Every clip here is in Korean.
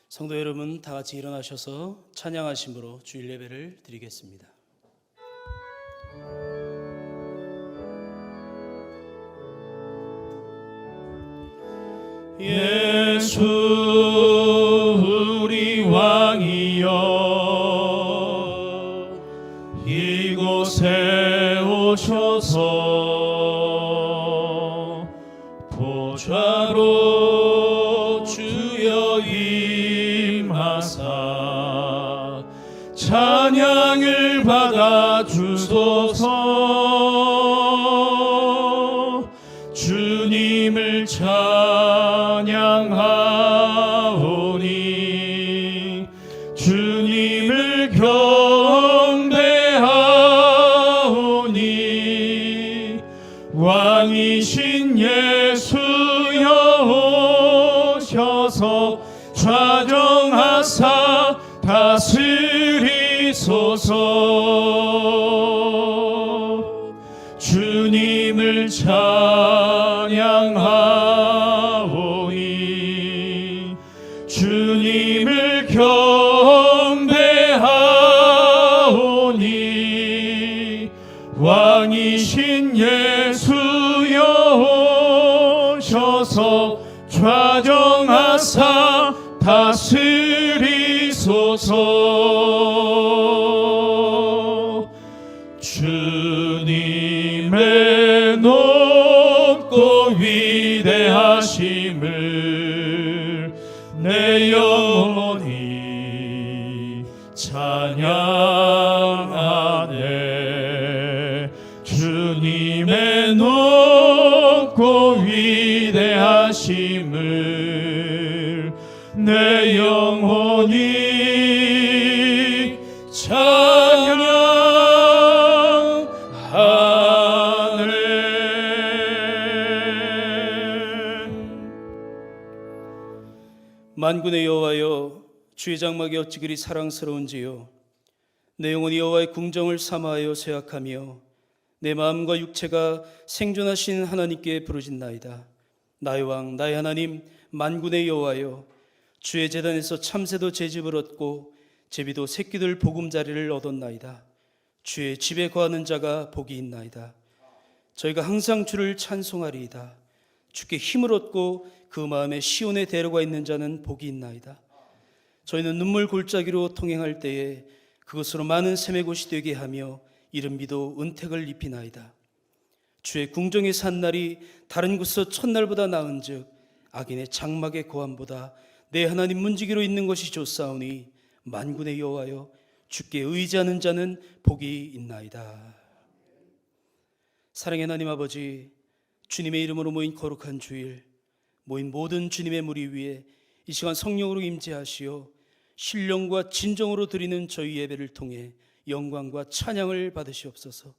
성도 여러분, 다 같이 일어나셔서 찬양하심으로 주일 예배를 드리겠습니다. 예수 우리 왕이여, 이곳에 오셔서 보좌로 주여 임하사 찬양을 받아 주소서. 주님을 찬양하오니 주님을 경배하오니 왕이신 예수여 오셔서 좌정하사 다스리소서. 주님을 찬양하오니 주님을 경배하오니 왕이신 예수여 오셔서 좌정하사 다스리소서. 주님의 높고 위대하심을 내 영혼이 찬양하네. 주님의 높고 위대하심을 내 영혼이 찬양하네. 만군의 여호와여, 주의 장막이 어찌 그리 사랑스러운지요. 내 영혼이 여호와의 궁정을 삼아하여 쇠약하며 내 마음과 육체가 생존하신 하나님께 부르짖나이다. 나의 왕 나의 하나님 만군의 여호와여, 주의 제단에서 참새도 제집을 얻고 제비도 새끼들 보금자리를 얻었나이다. 주의 집에 거하는 자가 복이 있나이다. 저희가 항상 주를 찬송하리이다. 주께 힘을 얻고 그 마음에 시온의 대로가 있는 자는 복이 있나이다. 저희는 눈물 골짜기로 통행할 때에 그것으로 많은 샘의 곳이 되게 하며 이른 비도 은택을 입히나이다. 주의 궁정에 산 날이 다른 곳에서 첫날보다 나은즉 악인의 장막의 고함보다 내 하나님 문지기로 있는 것이 좋사오니 만군의 여호와여, 주께 의지하는 자는 복이 있나이다. 사랑의 하나님 아버지, 주님의 이름으로 모인 거룩한 주일, 모인 모든 주님의 무리 위에 이 시간 성령으로 임재하시어 신령과 진정으로 드리는 저희 예배를 통해 영광과 찬양을 받으시옵소서.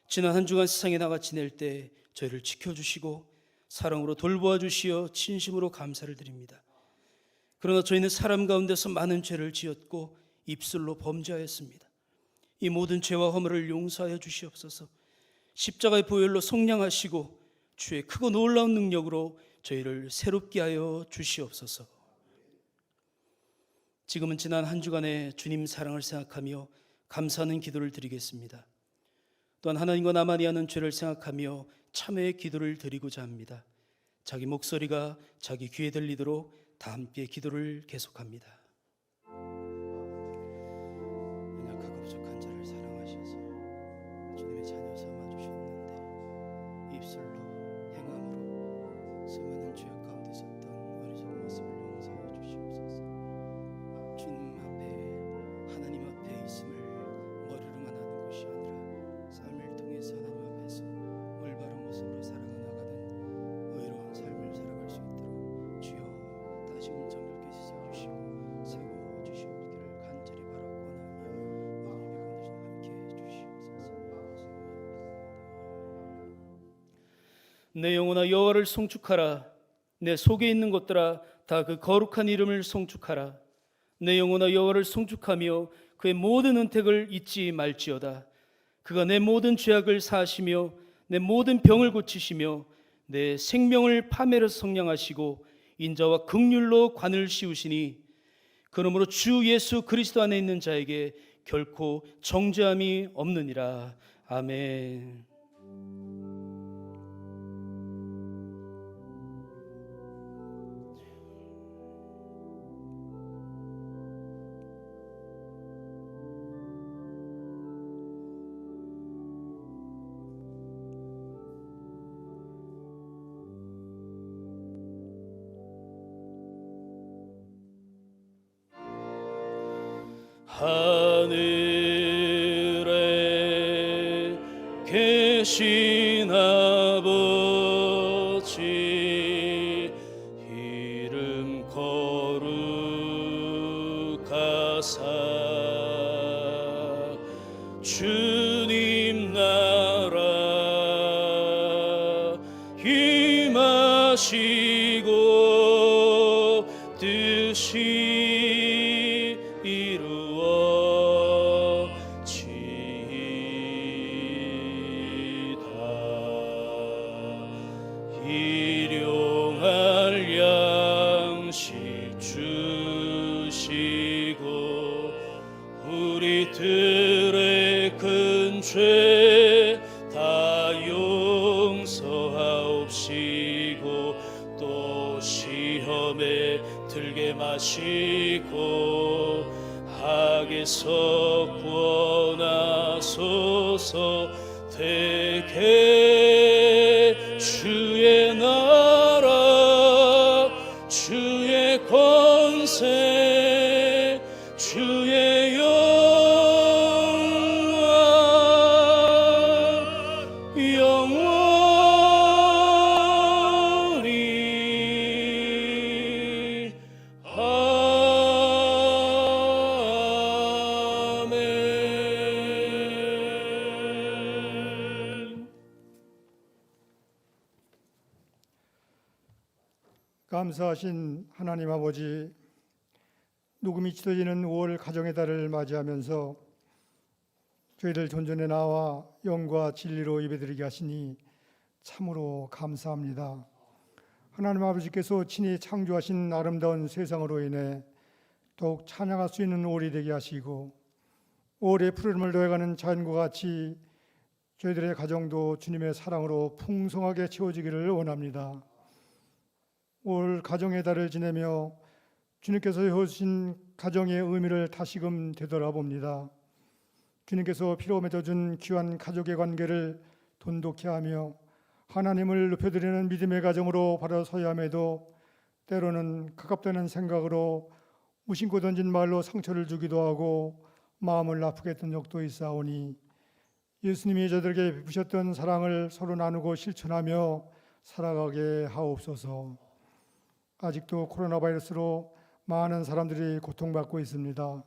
지난 한 주간 세상에 나가 지낼 때 저희를 지켜주시고 사랑으로 돌보아 주시어 진심으로 감사를 드립니다. 그러나 저희는 사람 가운데서 많은 죄를 지었고 입술로 범죄하였습니다. 이 모든 죄와 허물을 용서하여 주시옵소서. 십자가의 보혈로 속량하시고 주의 크고 놀라운 능력으로 저희를 새롭게 하여 주시옵소서. 지금은 지난 한 주간의 주님 사랑을 생각하며 감사하는 기도를 드리겠습니다. 또한 하나님과 나만이 하는 죄를 생각하며 참회의 기도를 드리고자 합니다. 자기 목소리가 자기 귀에 들리도록 다 함께 기도를 계속합니다. 연약하고 부족한 자를 사랑하셔서 주님의 자녀 삼아주셨는데 입술로 행함으로 수많은 죄악 가운데 섰던 어리석은 모습을 용서해 주시옵소서. 주님 앞에, 하나님 앞에 있음을 머리로만 하는 것이 아니라 삶을 통해서 하나님 앞에서 올바른 모습으로 살아나가는 의로운 삶을 살아갈 수 있도록 주여 다시금 좀 이렇게 씻어주시고 세워주시옵기를 간절히 바라고 원하며 오늘 함께 해주시옵소서. 내 영혼아 여호와를 송축하라. 내 속에 있는 것들아 다 그 거룩한 이름을 송축하라. 내 영혼아 여호와를 송축하며 그의 모든 은택을 잊지 말지어다. 그가 내 모든 죄악을 사하시며 내 모든 병을 고치시며 내 생명을 파멸해서 성량하시고 인자와 긍휼로 관을 씌우시니 그러므로 주 예수 그리스도 안에 있는 자에게 결코 정죄함이 없느니라. 아멘. 하늘에 계신 아버지 이름 거룩하사 주님 나라 임하시고 뜻이 일용할 양식 주시고 우리들의 큰 죄 다 용서하옵시고 또 시험에 들게 마시고 악에서 구원하소서. 대개 주의 나라 주의 권세 주의 영광 영원히 아멘. 감사하신 하나님 아버지, 녹음이 짙어지는 5월 가정의 달을 맞이하면서 저희들 존전에 나와 영과 진리로 예배드리게 하시니 참으로 감사합니다. 하나님 아버지께서 친히 창조하신 아름다운 세상으로 인해 더욱 찬양할 수 있는 5월이 되게 하시고 5월의 푸르름을 더해가는 자연과 같이 저희들의 가정도 주님의 사랑으로 풍성하게 채워지기를 원합니다. 올 가정의 달을 지내며 주님께서 해오신 가정의 의미를 다시금 되돌아봅니다. 주님께서 피로 맺어준 귀한 가족의 관계를 돈독히 하며 하나님을 높여드리는 믿음의 가정으로 바로 서야 함에도 때로는 가깝다는 생각으로 무심코 던진 말로 상처를 주기도 하고 마음을 아프게 했던 적도 있사오니 예수님이 저들에게 베푸셨던 사랑을 서로 나누고 실천하며 살아가게 하옵소서. 아직도 코로나 바이러스로 많은 사람들이 고통받고 있습니다.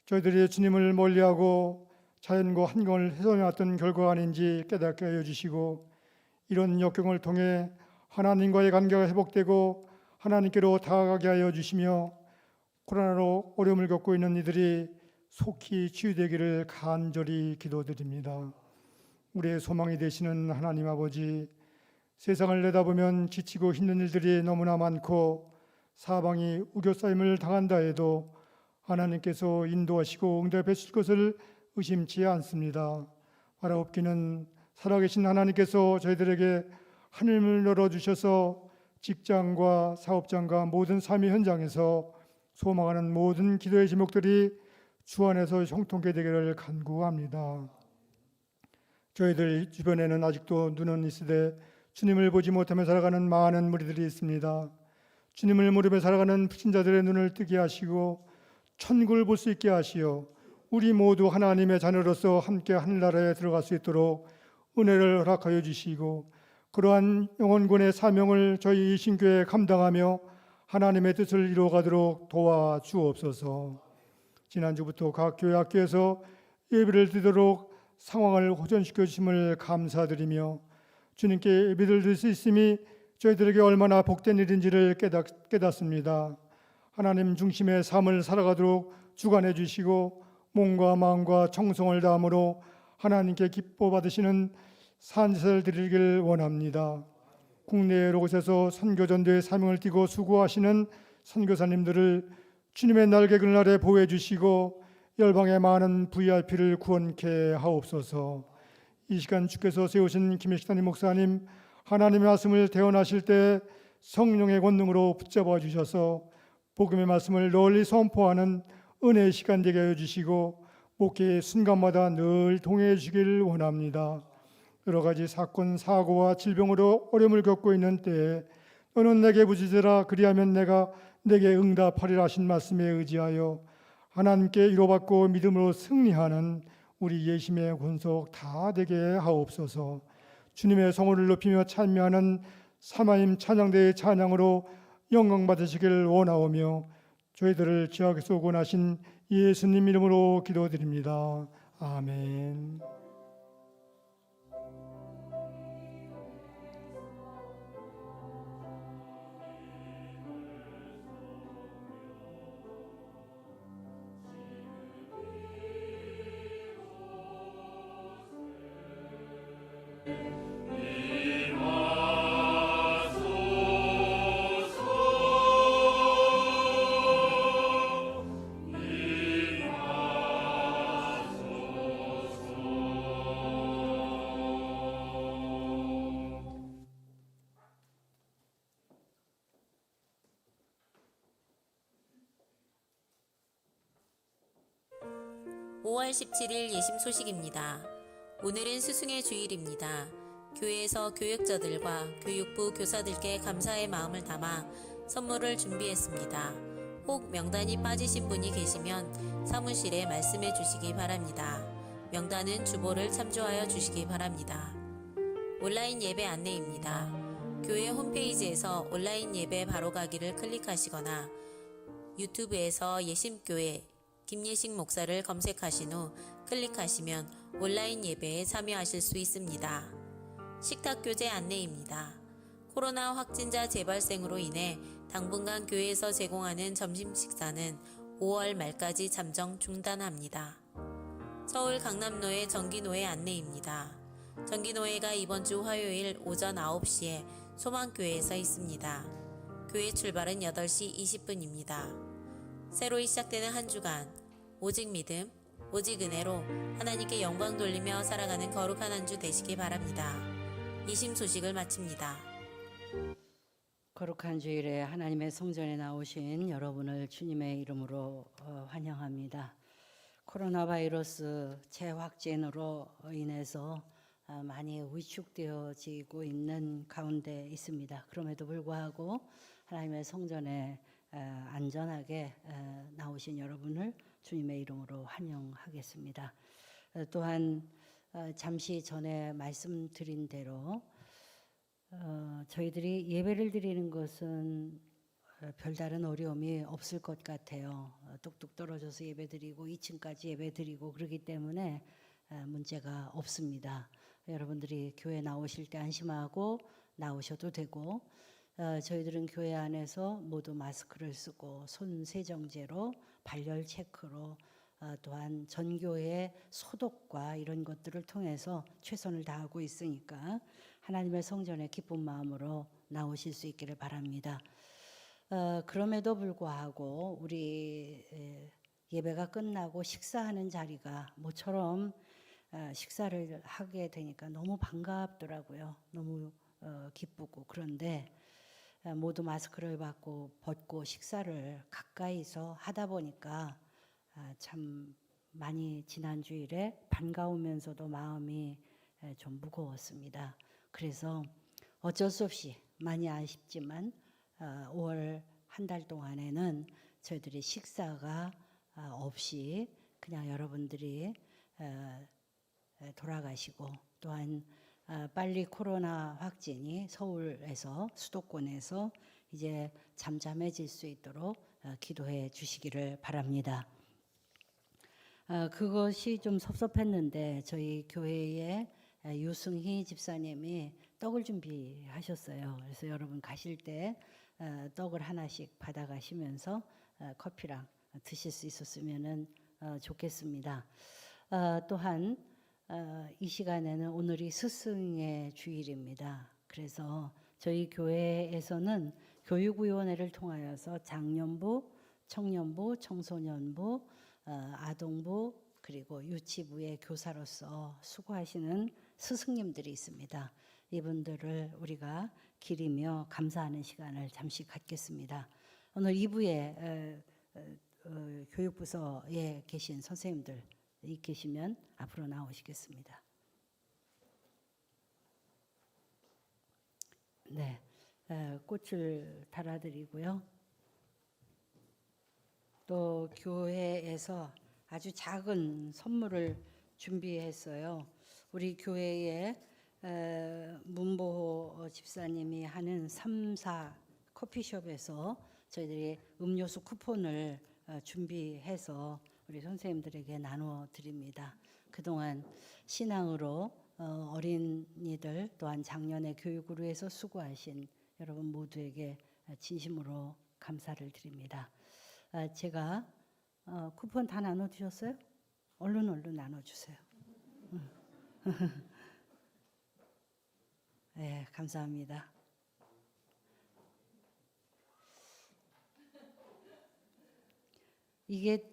저희들이 주님을 멀리하고 자연과 환경을 훼손해왔던 결과가 아닌지 깨닫게 하여 주시고 이런 역경을 통해 하나님과의 관계가 회복되고 하나님께로 다가가게 하여 주시며 코로나로 어려움을 겪고 있는 이들이 속히 치유되기를 간절히 기도드립니다. 우리의 소망이 되시는 하나님 아버지, 세상을 내다보면 지치고 힘든 일들이 너무나 많고 사방이 우겨싸임을 당한다 해도 하나님께서 인도하시고 응답해 주실 것을 의심치 않습니다. 바라옵기는 살아계신 하나님께서 저희들에게 하늘을 열어주셔서 직장과 사업장과 모든 삶의 현장에서 소망하는 모든 기도의 제목들이 주 안에서 형통케 되기를 간구합니다. 저희들 주변에는 아직도 눈은 있으되 주님을 보지 못하며 살아가는 많은 무리들이 있습니다. 주님을 모르며 살아가는 불신자들의 눈을 뜨게 하시고 천국을 볼 수 있게 하시어 우리 모두 하나님의 자녀로서 함께 하늘나라에 들어갈 수 있도록 은혜를 허락하여 주시고 그러한 영혼군의 사명을 저희 이신교회에 감당하며 하나님의 뜻을 이루어가도록 도와주옵소서. 지난주부터 각 교회 학교에서 예배를 드리도록 상황을 호전시켜 주심을 감사드리며 주님께 예배드릴 수 있음이 저희들에게 얼마나 복된 일인지를 깨닫습니다. 하나님 중심의 삶을 살아가도록 주관해 주시고 몸과 마음과 정성을 다함으로 하나님께 기뻐 받으시는 산짓을 드리길 원합니다. 국내 여러 곳에서 선교전도의 사명을 띠고 수고하시는 선교사님들을 주님의 날개 그늘아래 보호해 주시고 열방의 많은 VIP를 구원케 하옵소서. 이 시간 주께서 세우신 김혜식단임 목사님, 하나님의 말씀을 대언하실 때 성령의 권능으로 붙잡아 주셔서 복음의 말씀을 널리 선포하는 은혜의 시간 되게 하여 주시고 목회의 순간마다 늘 동행해 주시기를 원합니다. 여러 가지 사건, 사고와 질병으로 어려움을 겪고 있는 때에 너는 내게 부지제라 그리하면 내가 내게 응답하리라 하신 말씀에 의지하여 하나님께 위로받고 믿음으로 승리하는 우리 예심의 권속 다 되게 하옵소서. 주님의 성호를 높이며 찬미하는 사마임 찬양대의 찬양으로 영광 받으시길 원하오며 저희들을 지하에서 권하신 예수님 이름으로 기도드립니다. 아멘. (5월 17일) 예심 소식입니다. 오늘은 스승의 주일입니다. 교회에서 교육자들과 교육부 교사들께 감사의 마음을 담아 선물을 준비했습니다. 혹 명단이 빠지신 분이 계시면 사무실에 말씀해 주시기 바랍니다. 명단은 주보를 참조하여 주시기 바랍니다. 온라인 예배 안내입니다. 교회 홈페이지에서 온라인 예배 바로가기를 클릭하시거나 유튜브에서 예심교회 김예식 목사를 검색하신 후 클릭하시면 온라인 예배에 참여하실 수 있습니다. 식탁교제 안내입니다. 코로나 확진자 재발생으로 인해 당분간 교회에서 제공하는 점심 식사는 5월 말까지 잠정 중단합니다. 서울 강남노회 정기노회 안내입니다. 정기노회가 이번 주 화요일 오전 9시에 소망교회에서 있습니다. 교회 출발은 8시 20분입니다. 새로이 시작되는 한 주간 오직 믿음, 오직 은혜로 하나님께 영광 돌리며 살아가는 거룩한 한 주 되시기 바랍니다. 이심 소식을 마칩니다. 거룩한 주일에 하나님의 성전에 나오신 여러분을 주님의 이름으로 환영합니다. 코로나 바이러스 재확진으로 인해서 많이 위축되어지고 있는 가운데 있습니다. 그럼에도 불구하고 하나님의 성전에 안전하게 나오신 여러분을 주님의 이름으로 환영하겠습니다. 또한 잠시 전에 말씀드린 대로 저희들이 예배를 드리는 것은 별다른 어려움이 없을 것 같아요. 뚝뚝 떨어져서 예배드리고 2층까지 예배드리고 그러기 때문에 문제가 없습니다. 여러분들이 교회 나오실 때 안심하고 나오셔도 되고 저희들은 교회 안에서 모두 마스크를 쓰고 손 세정제로 발열 체크로 또한 전교회 소독과 이런 것들을 통해서 최선을 다하고 있으니까 하나님의 성전에 기쁜 마음으로 나오실 수 있기를 바랍니다. 그럼에도 불구하고 우리 예배가 끝나고 식사하는 자리가 모처럼 식사를 하게 되니까 너무 반갑더라고요. 너무 기쁘고 그런데 모두 마스크를 벗고 식사를 가까이서 하다 보니까 참 많이 지난 주일에 반가우면서도 마음이 좀 무거웠습니다. 그래서 어쩔 수 없이 많이 아쉽지만 5월 한 달 동안에는 저희들이 식사가 없이 그냥 여러분들이 돌아가시고 또한 빨리 코로나 확진이 서울에서 수도권에서 이제 잠잠해질 수 있도록 기도해 주시기를 바랍니다. 그것이 좀 섭섭했는데 저희 교회에 유승희 집사님이 떡을 준비하셨어요. 그래서 여러분 가실 때 떡을 하나씩 받아가시면서 커피랑 드실 수 있었으면 좋겠습니다. 또한 이 시간에는 오늘이 스승의 주일입니다. 그래서 저희 교회에서는 교육위원회를 통하여서 작년부, 청년부, 청소년부, 아동부 그리고 유치부의 교사로서 수고하시는 스승님들이 있습니다. 이분들을 우리가 기리며 감사하는 시간을 잠시 갖겠습니다. 오늘 2부에 교육부서에 계신 선생님들 계시면 앞으로 나오시겠습니다. 네, 꽃을 달아드리고요. 또 교회에서 아주 작은 선물을 준비했어요. 우리 교회에 문보호 집사님이 하는 3사 커피숍에서 저희들이 음료수 쿠폰을 준비해서 우리 선생님들에게 나누어 드립니다. 그동안 신앙으로 어린이들 또한 작년의 교육으로 해서 수고하신 여러분 모두에게 진심으로 감사를 드립니다. 제가 쿠폰 다 나눠주셨어요? 얼른 나눠주세요. 네, 감사합니다. 이게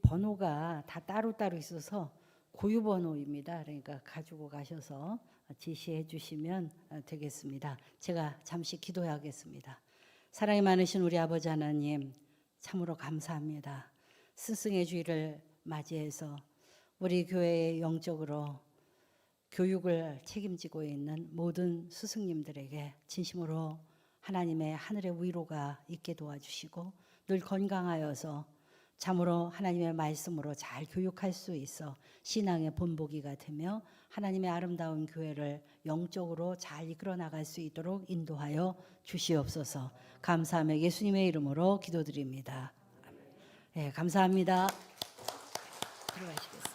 번호가 다 따로따로 있어서 고유 번호입니다. 그러니까 가지고 가셔서 지시해 주시면 되겠습니다. 제가 잠시 기도하겠습니다. 사랑이 많으신 우리 아버지 하나님, 참으로 감사합니다. 스승의 주일을 맞이해서 우리 교회의 영적으로 교육을 책임지고 있는 모든 스승님들에게 진심으로 하나님의 하늘의 위로가 있게 도와주시고 늘 건강하여서 참으로 하나님의 말씀으로 잘 교육할 수 있어 신앙의 본보기가 되며 하나님의 아름다운 교회를 영적으로 잘 이끌어 나갈 수 있도록 인도하여 주시옵소서. 감사하며 예수님의 이름으로 기도드립니다. 네, 감사합니다. 들어가시겠습니다.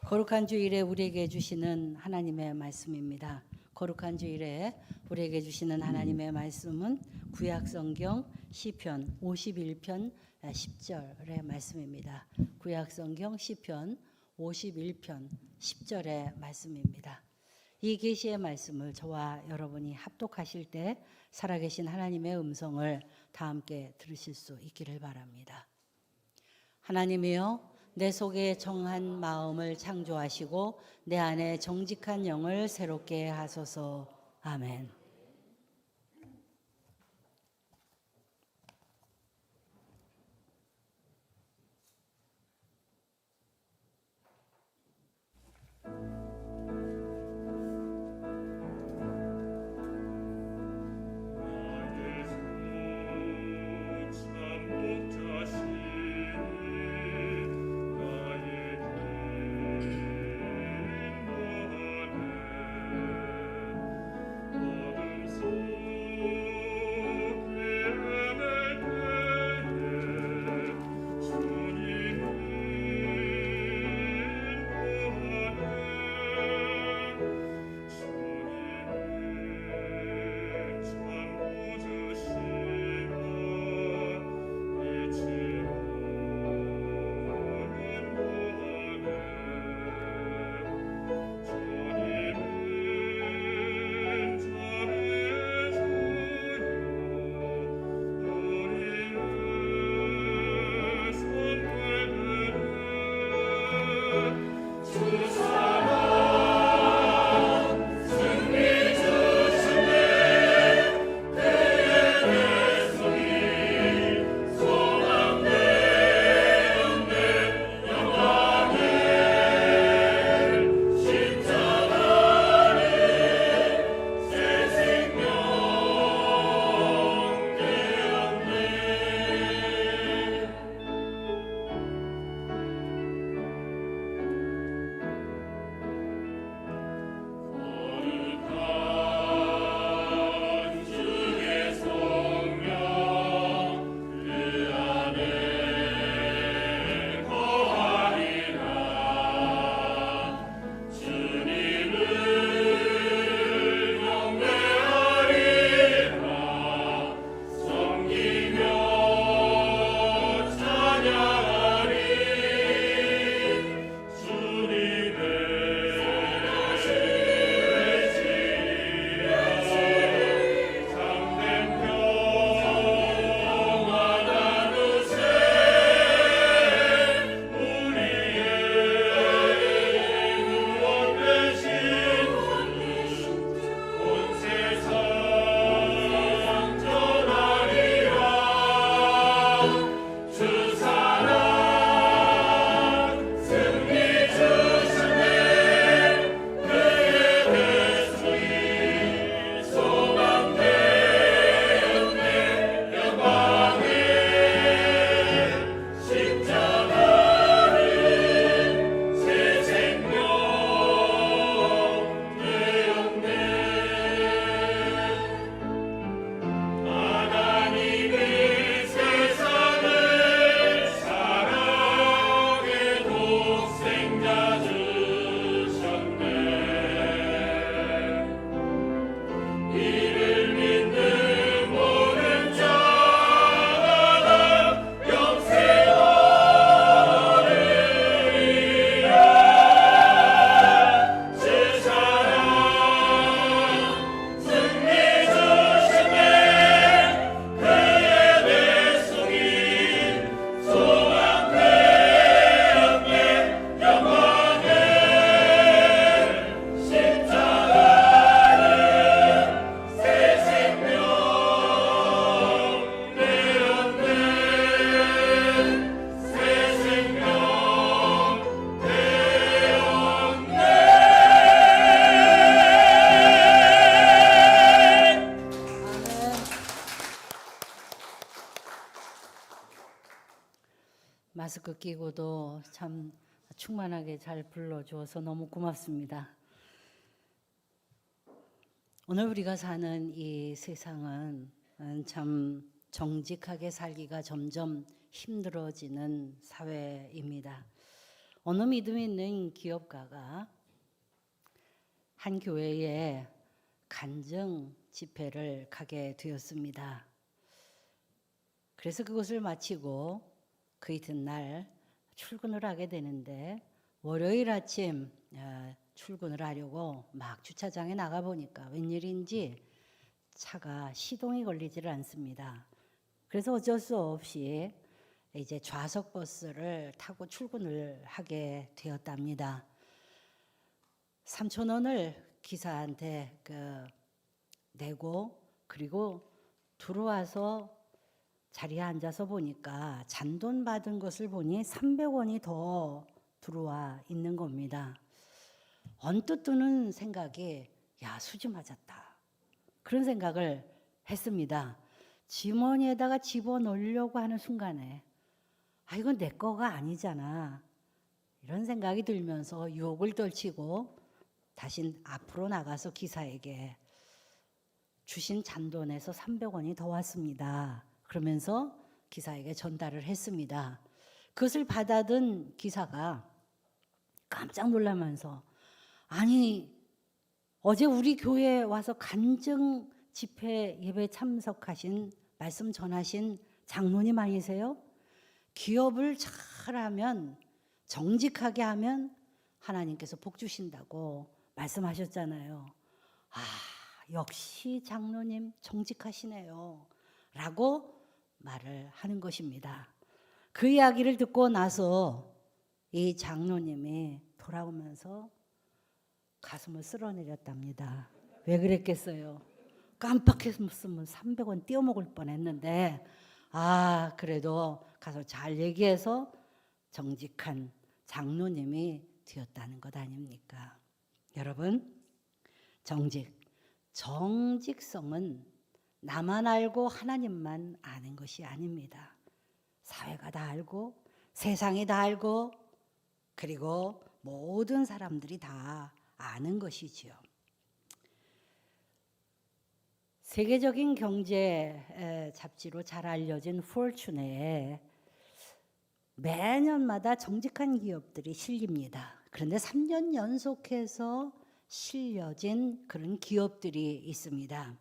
거룩한 주일에 우리에게 주시는 하나님의 말씀입니다. 거룩한 주일에 우리에게 주시는 하나님의 말씀은 구약성경 시편 51편 10절의 말씀입니다. 구약성경 시편 51편 10절의 말씀입니다. 이 계시의 말씀을 저와 여러분이 합독하실 때 살아계신 하나님의 음성을 다 함께 들으실 수 있기를 바랍니다. 하나님이여, 내 속에 정한 마음을 창조하시고 내 안에 정직한 영을 새롭게 하소서. 아멘. 나의 마스크 끼고도 참 충만하게 잘 불러주어서 너무 고맙습니다. 오늘 우리가 사는 이 세상은 참 정직하게 살기가 점점 힘들어지는 사회입니다. 어느 믿음 있는 기업가가 한 교회에 간증 집회를 가게 되었습니다. 그래서 그것을 마치고 그 이튿날 출근을 하게 되는데 월요일 아침 출근을 하려고 막 주차장에 나가 보니까 웬일인지 차가 시동이 걸리지를 않습니다. 그래서 어쩔 수 없이 이제 좌석 버스를 타고 출근을 하게 되었답니다. 3,000원을 기사한테 내고 그리고 들어와서 자리에 앉아서 보니까 잔돈 받은 것을 보니 300원이 더 들어와 있는 겁니다. 언뜻 드는 생각이 야, 수지 맞았다. 그런 생각을 했습니다. 지머니에다가 집어넣으려고 하는 순간에 이건 내 거가 아니잖아. 이런 생각이 들면서 유혹을 떨치고 다시 앞으로 나가서 기사에게 주신 잔돈에서 300원이 더 왔습니다. 그러면서 기사에게 전달을 했습니다. 그것을 받아든 기사가 깜짝 놀라면서 아니 어제 우리 교회에 와서 간증 집회 예배 참석하신 말씀 전하신 장로님 아니세요? 기업을 잘하면 정직하게 하면 하나님께서 복 주신다고 말씀하셨잖아요. 역시 장로님 정직하시네요. 라고 말을 하는 것입니다. 그 이야기를 듣고 나서 이 장로님이 돌아오면서 가슴을 쓸어내렸답니다. 왜 그랬겠어요? 깜빡했으면 300원 띄어먹을 뻔했는데 그래도 가서 잘 얘기해서 정직한 장로님이 되었다는 것 아닙니까? 여러분, 정직성은 나만 알고 하나님만 아는 것이 아닙니다. 사회가 다 알고 세상이 다 알고 그리고 모든 사람들이 다 아는 것이지요. 세계적인 경제 잡지로 잘 알려진 포르춘에 매년마다 정직한 기업들이 실립니다. 그런데 3년 연속해서 실려진 그런 기업들이 있습니다.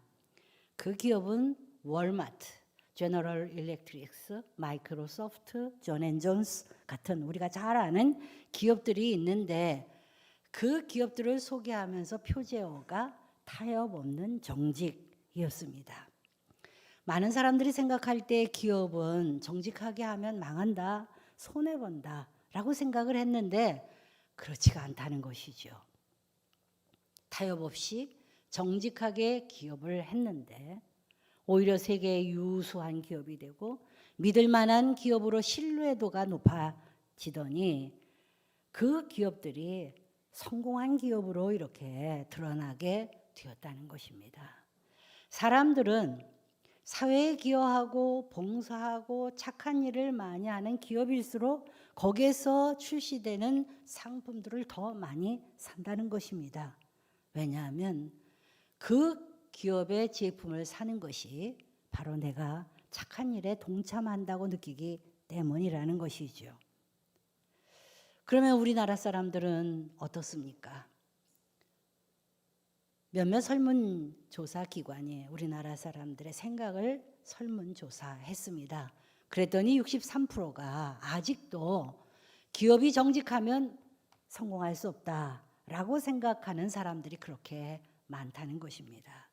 그 기업은 월마트, 제너럴 일렉트릭스, 마이크로소프트, 존앤존스 같은 우리가 잘 아는 기업들이 있는데 그 기업들을 소개하면서 표제어가 타협 없는 정직이었습니다. 많은 사람들이 생각할 때 기업은 정직하게 하면 망한다, 손해본다 라고 생각을 했는데 그렇지가 않다는 것이죠. 타협 없이 정직하게 기업을 했는데 오히려 세계의 유수한 기업이 되고 믿을 만한 기업으로 신뢰도가 높아지더니 그 기업들이 성공한 기업으로 이렇게 드러나게 되었다는 것입니다. 사람들은 사회에 기여하고 봉사하고 착한 일을 많이 하는 기업일수록 거기에서 출시되는 상품들을 더 많이 산다는 것입니다. 왜냐하면 그 기업의 제품을 사는 것이 바로 내가 착한 일에 동참한다고 느끼기 때문이라는 것이죠. 그러면 우리나라 사람들은 어떻습니까? 몇몇 설문조사 기관이 우리나라 사람들의 생각을 설문조사했습니다. 그랬더니 63%가 아직도 기업이 정직하면 성공할 수 없다라고 생각하는 사람들이 그렇게 많다는 것입니다.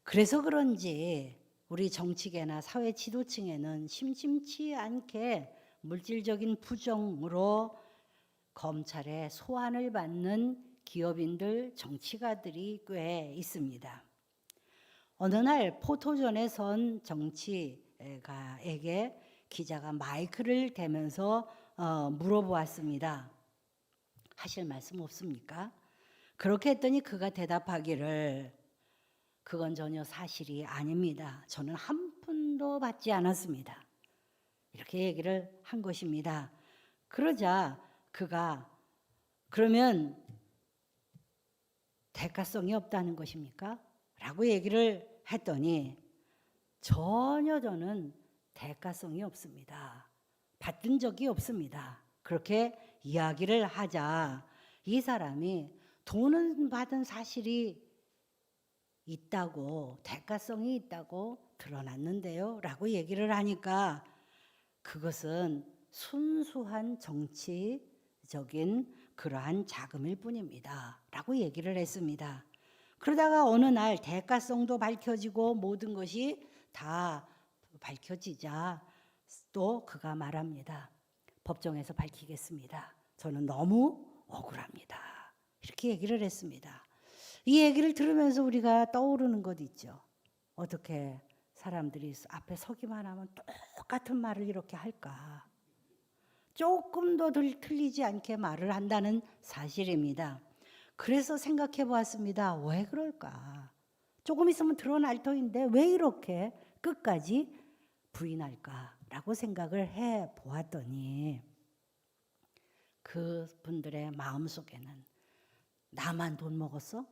그래서 그런지 우리 정치계나 사회 지도층에는 심심치 않게 물질적인 부정으로 검찰의 소환을 받는 기업인들, 정치가들이 꽤 있습니다. 어느 날 포토존에 선 정치가에게 기자가 마이크를 대면서 물어보았습니다. 하실 말씀 없습니까? 그렇게 했더니 그가 대답하기를 그건 전혀 사실이 아닙니다. 저는 한 푼도 받지 않았습니다. 이렇게 얘기를 한 것입니다. 그러자 그가 그러면 대가성이 없다는 것입니까? 라고 얘기를 했더니 전혀 저는 대가성이 없습니다. 받은 적이 없습니다. 그렇게 이야기를 하자 이 사람이 돈은 받은 사실이 있다고 대가성이 있다고 드러났는데요 라고 얘기를 하니까 그것은 순수한 정치적인 그러한 자금일 뿐입니다 라고 얘기를 했습니다. 그러다가 어느 날 대가성도 밝혀지고 모든 것이 다 밝혀지자 또 그가 말합니다. 법정에서 밝히겠습니다. 저는 너무 억울합니다. 이렇게 얘기를 했습니다. 이 얘기를 들으면서 우리가 떠오르는 것 있죠. 어떻게 사람들이 앞에 서기만 하면 똑같은 말을 이렇게 할까? 조금도 틀리지 않게 말을 한다는 사실입니다. 그래서 생각해 보았습니다. 왜 그럴까? 조금 있으면 드러날 터인데 왜 이렇게 끝까지 부인할까라고 생각을 해 보았더니 그분들의 마음속에는 나만 돈 먹었어?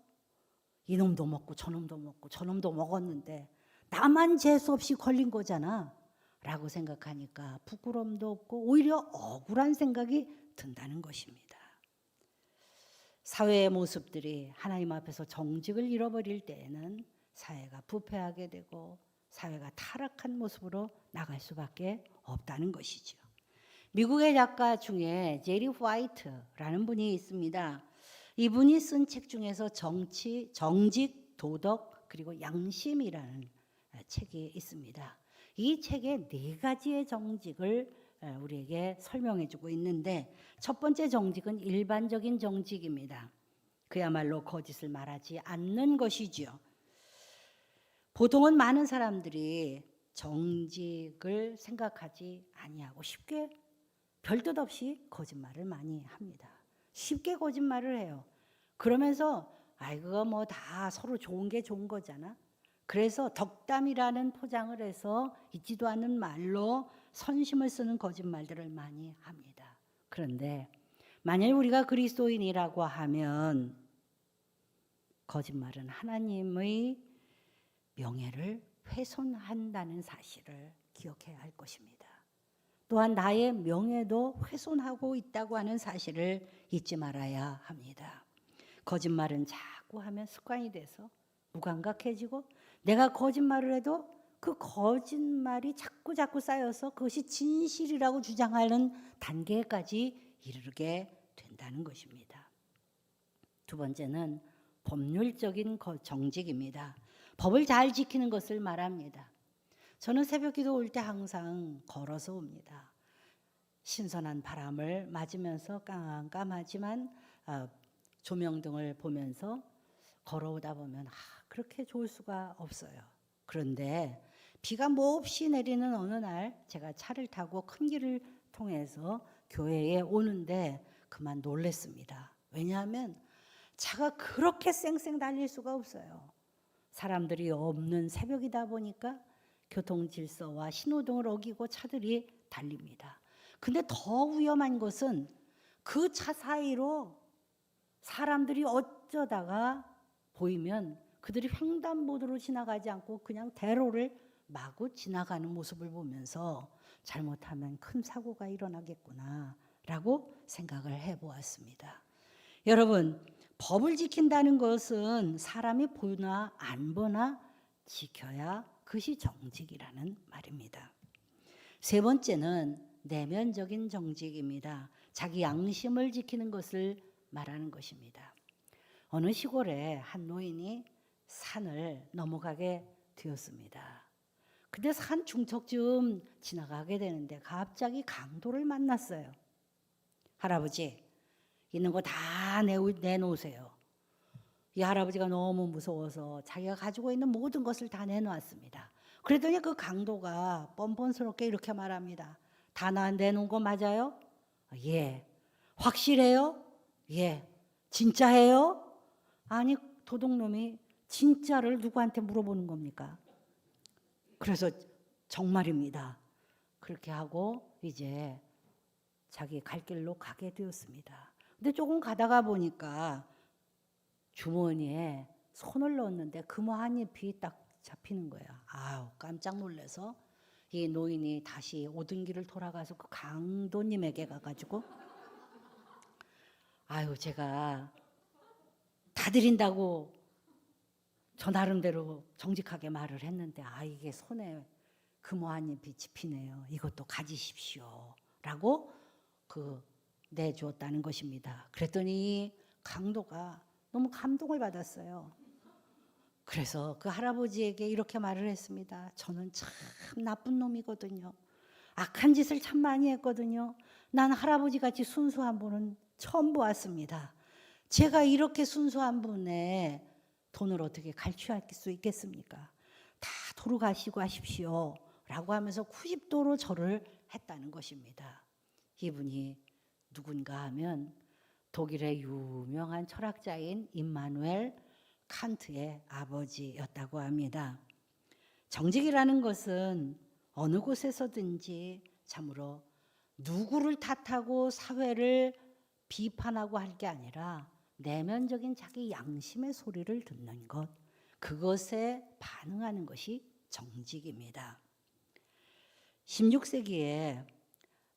이놈도 먹고 저놈도 먹고 저놈도 먹었는데 나만 재수 없이 걸린 거잖아 라고 생각하니까 부끄러움도 없고 오히려 억울한 생각이 든다는 것입니다. 사회의 모습들이 하나님 앞에서 정직을 잃어버릴 때에는 사회가 부패하게 되고 사회가 타락한 모습으로 나갈 수밖에 없다는 것이죠. 미국의 작가 중에 제리 화이트라는 분이 있습니다. 이분이 쓴 책 중에서 정치, 정직, 도덕 그리고 양심이라는 책이 있습니다. 이 책에 4가지의 정직을 우리에게 설명해주고 있는데 첫 번째 정직은 일반적인 정직입니다. 그야말로 거짓을 말하지 않는 것이지요. 보통은 많은 사람들이 정직을 생각하지 아니하고 쉽게 별뜻 없이 거짓말을 많이 합니다. 쉽게 거짓말을 해요. 그러면서 그거 뭐 다 서로 좋은 게 좋은 거잖아. 그래서 덕담이라는 포장을 해서 있지도 않는 말로 선심을 쓰는 거짓말들을 많이 합니다. 그런데 만약 우리가 그리스도인이라고 하면 거짓말은 하나님의 명예를 훼손한다는 사실을 기억해야 할 것입니다. 또한 나의 명예도 훼손하고 있다고 하는 사실을 잊지 말아야 합니다. 거짓말은 자꾸 하면 습관이 돼서 무감각해지고 내가 거짓말을 해도 그 거짓말이 자꾸 쌓여서 그것이 진실이라고 주장하는 단계까지 이르게 된다는 것입니다. 두 번째는 법률적인 정직입니다. 법을 잘 지키는 것을 말합니다. 저는 새벽기도 올 때 항상 걸어서 옵니다. 신선한 바람을 맞으면서 깜깜하지만 조명등을 보면서 걸어오다 보면 그렇게 좋을 수가 없어요. 그런데 비가 몹시 내리는 어느 날 제가 차를 타고 큰 길을 통해서 교회에 오는데 그만 놀랬습니다. 왜냐하면 차가 그렇게 쌩쌩 달릴 수가 없어요. 사람들이 없는 새벽이다 보니까 교통 질서와 신호등을 어기고 차들이 달립니다. 근데 더 위험한 것은 그 차 사이로 사람들이 어쩌다가 보이면 그들이 횡단보도로 지나가지 않고 그냥 대로를 마구 지나가는 모습을 보면서 잘못하면 큰 사고가 일어나겠구나 라고 생각을 해보았습니다. 여러분, 법을 지킨다는 것은 사람이 보나 안 보나 지켜야 그것이 정직이라는 말입니다. 세 번째는 내면적인 정직입니다. 자기 양심을 지키는 것을 말하는 것입니다. 어느 시골에 한 노인이 산을 넘어가게 되었습니다. 근데 산 중턱쯤 지나가게 되는데 갑자기 강도를 만났어요. 할아버지, 있는 거 다 내놓으세요. 이 할아버지가 너무 무서워서 자기가 가지고 있는 모든 것을 다 내놓았습니다. 그랬더니 그 강도가 뻔뻔스럽게 이렇게 말합니다. 다 내놓은 거 맞아요? 예. 확실해요? 예. 진짜예요? 아니, 도둑놈이 진짜를 누구한테 물어보는 겁니까? 그래서 정말입니다. 그렇게 하고 이제 자기 갈 길로 가게 되었습니다. 근데 조금 가다가 보니까 주머니에 손을 넣었는데 금화 한 잎이 딱 잡히는 거예요. 아우, 깜짝 놀라서 이 노인이 다시 오던 길을 돌아가서 그 강도님에게 가가지고 아유, 제가 다 드린다고 저 나름대로 정직하게 말을 했는데 이게 손에 금화 한 잎이 집히네요. 이것도 가지십시오 라고 내주었다는 것입니다. 그랬더니 강도가 너무 감동을 받았어요. 그래서 그 할아버지에게 이렇게 말을 했습니다. 저는 참 나쁜 놈이거든요. 악한 짓을 참 많이 했거든요. 난 할아버지같이 순수한 분은 처음 보았습니다. 제가 이렇게 순수한 분의 돈을 어떻게 갈취할 수 있겠습니까? 다 도로 가시고 하십시오 라고 하면서 90도로 절을 했다는 것입니다. 이분이 누군가 하면 독일의 유명한 철학자인 임마누엘 칸트의 아버지였다고 합니다. 정직이라는 것은 어느 곳에서든지 참으로 누구를 탓하고 사회를 비판하고 할 게 아니라 내면적인 자기 양심의 소리를 듣는 것, 그것에 반응하는 것이 정직입니다. 16세기에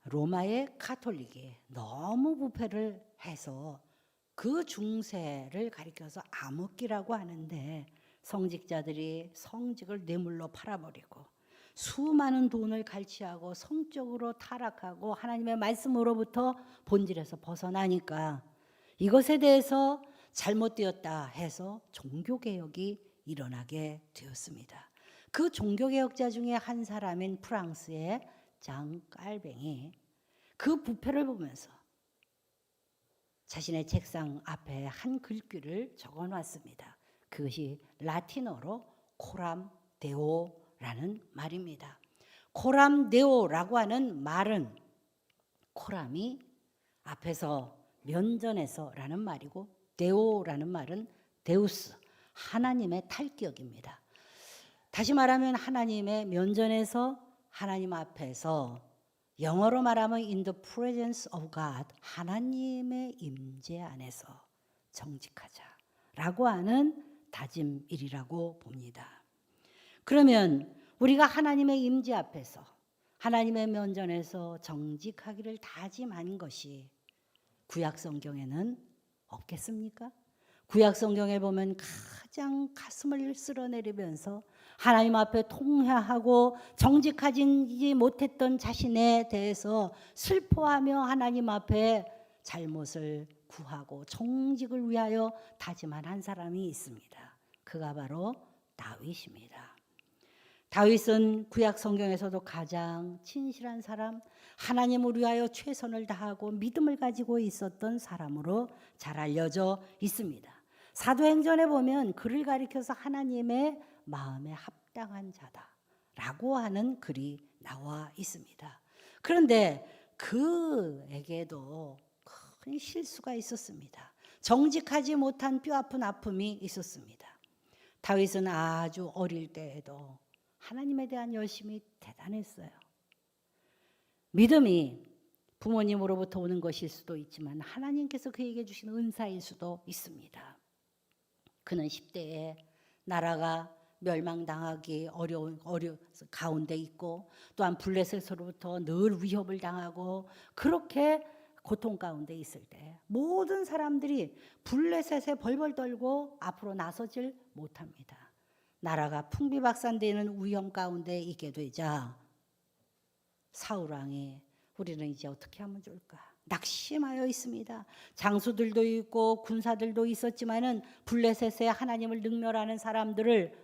로마의 가톨릭이 너무 부패를 해서 그 중세를 가리켜서 암흑기라고 하는데 성직자들이 성직을 뇌물로 팔아버리고 수많은 돈을 갈취하고 성적으로 타락하고 하나님의 말씀으로부터 본질에서 벗어나니까 이것에 대해서 잘못되었다 해서 종교개혁이 일어나게 되었습니다. 그 종교개혁자 중에 한 사람인 프랑스의 장 깔뱅이 그 부패를 보면서 자신의 책상 앞에 한 글귀를 적어놨습니다. 그것이 라틴어로 코람 데오라는 말입니다. 코람 데오라고 하는 말은 코람이 앞에서 면전에서라는 말이고 데오라는 말은 데우스, 하나님의 탈기역입니다. 다시 말하면 하나님의 면전에서 하나님 앞에서 영어로 말하면 in the presence of God, 하나님의 임재 안에서 정직하자라고 하는 다짐일이라고 봅니다. 그러면 우리가 하나님의 임재 앞에서 하나님의 면전에서 정직하기를 다짐한 것이 구약 성경에는 없겠습니까? 구약 성경에 보면 가장 가슴을 쓸어내리면서 하나님 앞에 통회하고 정직하지 못했던 자신에 대해서 슬퍼하며 하나님 앞에 잘못을 구하고 정직을 위하여 다짐한 한 사람이 있습니다. 그가 바로 다윗입니다. 다윗은 구약 성경에서도 가장 진실한 사람, 하나님을 위하여 최선을 다하고 믿음을 가지고 있었던 사람으로 잘 알려져 있습니다. 사도행전에 보면 그를 가리켜서 하나님의 마음에 합당한 자다라고 하는 글이 나와 있습니다. 그런데 그에게도 큰 실수가 있었습니다. 정직하지 못한 뼈아픈 아픔이 있었습니다. 다윗은 아주 어릴 때에도 하나님에 대한 열심이 대단했어요. 믿음이 부모님으로부터 오는 것일 수도 있지만 하나님께서 그에게 주신 은사일 수도 있습니다. 그는 10대에 나라가 멸망당하기 어려운 가운데 있고 또한 블레셋으로부터 늘 위협을 당하고 그렇게 고통 가운데 있을 때 모든 사람들이 블레셋에 벌벌 떨고 앞으로 나서질 못합니다. 나라가 풍비박산되는 위험 가운데 있게 되자 사울 왕이 우리는 이제 어떻게 하면 좋을까? 낙심하여 있습니다. 장수들도 있고 군사들도 있었지만은 블레셋에 하나님을 능멸하는 사람들을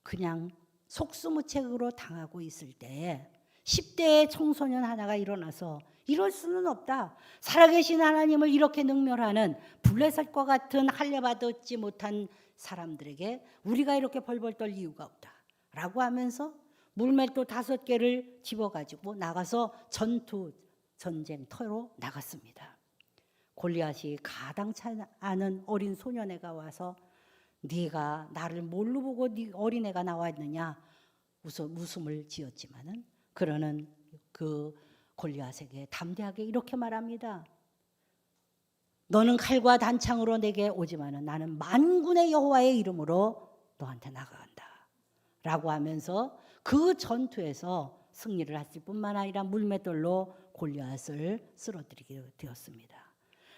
그냥 속수무책으로 당하고 있을 때에 10대의 청소년 하나가 일어나서 이럴 수는 없다. 살아계신 하나님을 이렇게 능멸하는 블레셋과 같은 할례받지 못한 사람들에게 우리가 이렇게 벌벌 떨 이유가 없다 라고 하면서 물맷돌 5개를 집어가지고 나가서 전쟁터로 나갔습니다. 골리앗이 가당치 않은 어린 소년애가 와서 네가 나를 뭘로 보고 네 어린애가 나왔느냐 웃음을 지었지만은 그러는 그 골리앗에게 담대하게 이렇게 말합니다. 너는 칼과 단창으로 내게 오지만은 나는 만군의 여호와의 이름으로 너한테 나아간다 라고 하면서 그 전투에서 승리를 했을 뿐만 아니라 물맷돌로 골리앗을 쓰러뜨리게 되었습니다.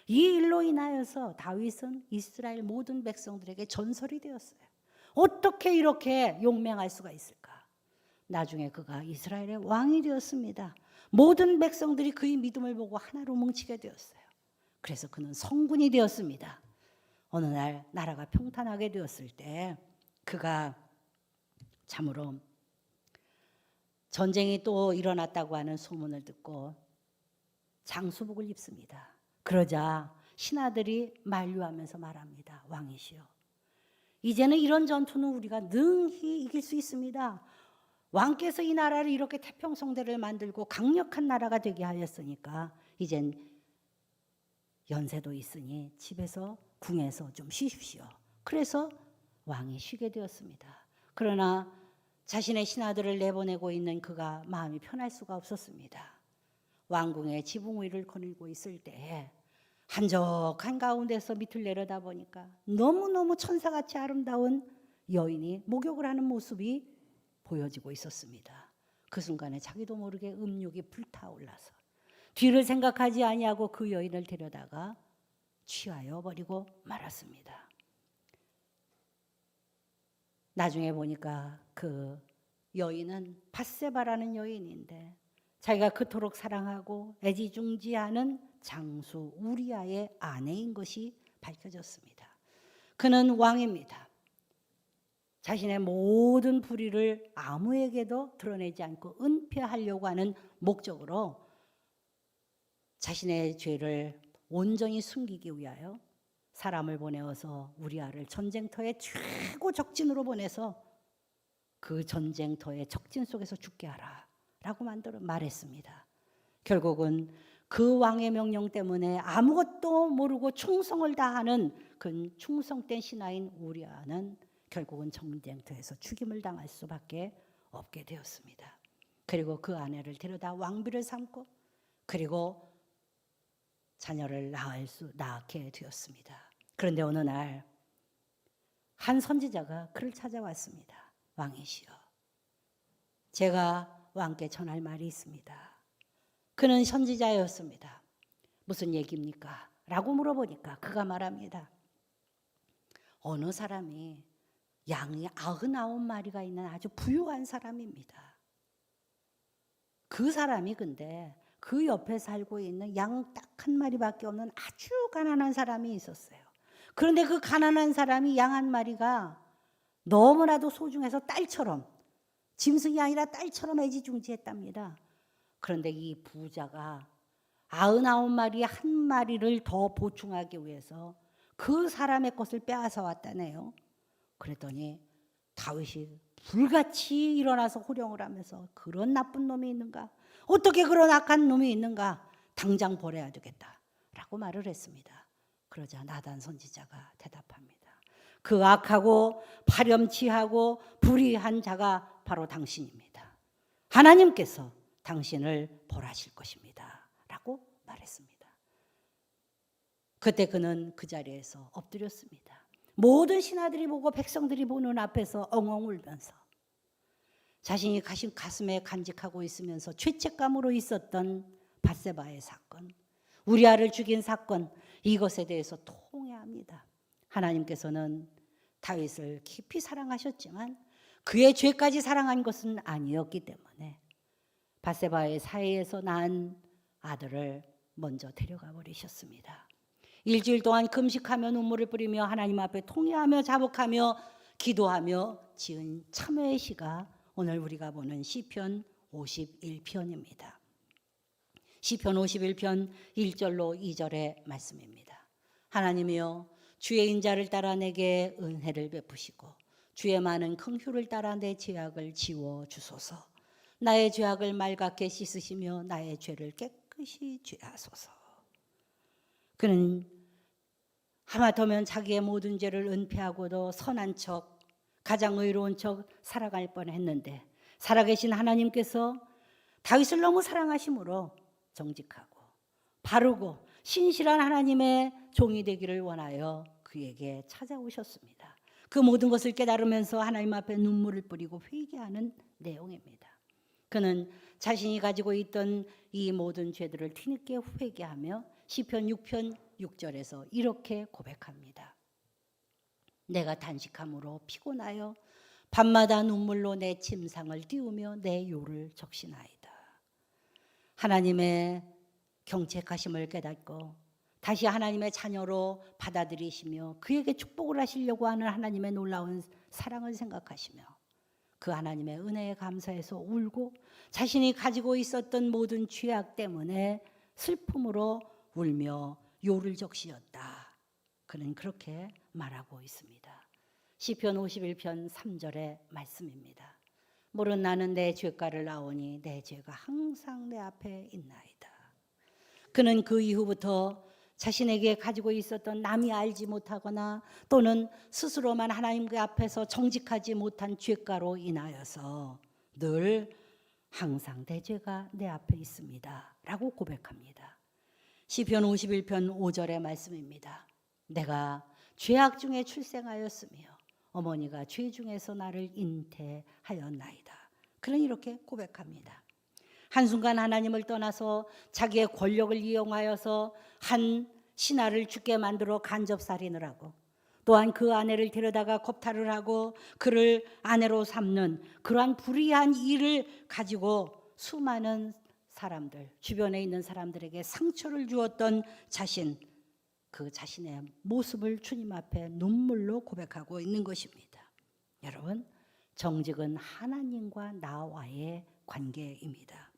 이 일로 인하여서 다윗은 이스라엘 모든 백성들에게 전설이 되었어요. 어떻게 이렇게 용맹할 수가 있을까? 나중에 그가 이스라엘의 왕이 되었습니다. 모든 백성들이 그의 믿음을 보고 하나로 뭉치게 되었어요. 그래서 그는 성군이 되었습니다. 어느 날 나라가 평탄하게 되었을 때 그가 참으로 전쟁이 또 일어났다고 하는 소문을 듣고 장수복을 입습니다. 그러자 신하들이 만류하면서 말합니다. 왕이시여, 이제는 이런 전투는 우리가 능히 이길 수 있습니다. 왕께서 이 나라를 이렇게 태평성대를 만들고 강력한 나라가 되게 하였으니까 이젠 연세도 있으니 집에서 궁에서 좀 쉬십시오. 그래서 왕이 쉬게 되었습니다. 그러나 자신의 신하들을 내보내고 있는 그가 마음이 편할 수가 없었습니다. 왕궁의 지붕 위를 거닐고 있을 때에 한적한 가운데서 밑을 내려다 보니까 너무너무 천사같이 아름다운 여인이 목욕을 하는 모습이 보여지고 있었습니다. 그 순간에 자기도 모르게 음욕이 불타올라서 뒤를 생각하지 아니하고 그 여인을 데려다가 취하여 버리고 말았습니다. 나중에 보니까 그 여인은 밧세바라는 여인인데 자기가 그토록 사랑하고 애지중지하는 장수 우리아의 아내인 것이 밝혀졌습니다. 그는 왕입니다. 자신의 모든 불의를 아무에게도 드러내지 않고 은폐하려고 하는 목적으로 자신의 죄를 온전히 숨기기 위하여 사람을 보내어서 우리아를 전쟁터의 최고 적진으로 보내서 그 전쟁터의 적진 속에서 죽게 하라 라고 말했습니다. 결국은 그 왕의 명령 때문에 아무것도 모르고 충성을 다하는 그 충성된 신하인 우리아는 결국은 전쟁터에서 죽임을 당할 수밖에 없게 되었습니다. 그리고 그 아내를 데려다 왕비를 삼고 그리고 자녀를 낳게 되었습니다. 그런데 어느 날 한 선지자가 그를 찾아왔습니다. 왕이시여, 제가 왕께 전할 말이 있습니다. 그는 선지자였습니다. 무슨 얘기입니까? 라고 물어보니까 그가 말합니다. 어느 사람이 양이 99마리가 있는 아주 부유한 사람입니다. 그 사람이 근데 그 옆에 살고 있는 양 딱 한 마리밖에 없는 아주 가난한 사람이 있었어요. 그런데 그 가난한 사람이 양 한 마리가 너무나도 소중해서 딸처럼, 짐승이 아니라 딸처럼 애지중지했답니다. 그런데 이 부자가 99마리에 한 마리를 더 보충하기 위해서 그 사람의 것을 빼앗아 왔다네요. 그랬더니 다윗이 불같이 일어나서 호령을 하면서 그런 나쁜 놈이 있는가? 어떻게 그런 악한 놈이 있는가? 당장 벌해야 되겠다 라고 말을 했습니다. 그러자 나단 선지자가 대답합니다. 그 악하고 파렴치하고 불의한 자가 바로 당신입니다. 하나님께서 당신을 벌하실 것입니다 라고 말했습니다. 그때 그는 그 자리에서 엎드렸습니다. 모든 신하들이 보고 백성들이 보는 앞에서 엉엉 울면서 자신이 가슴에 간직하고 있으면서 죄책감으로 있었던 밧세바의 사건, 우리아를 죽인 사건, 이것에 대해서 통회합니다. 하나님께서는 다윗을 깊이 사랑하셨지만 그의 죄까지 사랑한 것은 아니었기 때문에 밧세바의 사이에서 낳은 아들을 먼저 데려가 버리셨습니다. 일주일 동안 금식하며 눈물을 뿌리며 하나님 앞에 통회하며 자복하며 기도하며 지은 참회의 시가 오늘 우리가 보는 시편 51편입니다. 시편 51편 1절로 2절의 말씀입니다. 하나님이여, 주의 인자를 따라 내게 은혜를 베푸시고 주의 많은 긍휼을 따라 내 죄악을 지워 주소서. 나의 죄악을 맑게 씻으시며 나의 죄를 깨끗이 죄하소서. 그는 하마터면 자기의 모든 죄를 은폐하고도 선한 척, 가장 의로운 척 살아갈 뻔했는데 살아계신 하나님께서 다윗을 너무 사랑하심으로 정직하고 바르고 신실한 하나님의 종이 되기를 원하여 그에게 찾아오셨습니다. 그 모든 것을 깨달으면서 하나님 앞에 눈물을 뿌리고 회개하는 내용입니다. 그는 자신이 가지고 있던 이 모든 죄들을 뒤늦게 회개하며 시편 6편 6절에서 이렇게 고백합니다. 내가 단식함으로 피곤하여 밤마다 눈물로 내 침상을 띄우며 내 요를 적시나이다. 하나님의 경책하심을 깨닫고 다시 하나님의 자녀로 받아들이시며 그에게 축복을 하시려고 하는 하나님의 놀라운 사랑을 생각하시며 그 하나님의 은혜에 감사해서 울고 자신이 가지고 있었던 모든 죄악 때문에 슬픔으로 울며 요를 적시었다. 그는 그렇게 말하고 있습니다. 시편 51편 3절의 말씀입니다. 모른 나는 내 죄가를 나오니 내 죄가 항상 내 앞에 있나이다. 그는 그 이후부터 자신에게 가지고 있었던 남이 알지 못하거나 또는 스스로만 하나님 그 앞에서 정직하지 못한 죄가로 인하여서 늘 항상 내 죄가 내 앞에 있습니다 라고 고백합니다. 시편 51편 5절의 말씀입니다. 내가 죄악 중에 출생하였으며 어머니가 죄 중에서 나를 잉태하였나이다. 그는 이렇게 고백합니다. 한순간 하나님을 떠나서 자기의 권력을 이용하여서 한 신하를 죽게 만들어 간접살인을 하고 또한 그 아내를 데려다가 겁탈을 하고 그를 아내로 삼는 그러한 불의한 일을 가지고 수많은 사람들, 주변에 있는 사람들에게 상처를 주었던 그 자신의 모습을 주님 앞에 눈물로 고백하고 있는 것입니다. 여러분, 정직은 하나님과 나와의 관계입니다.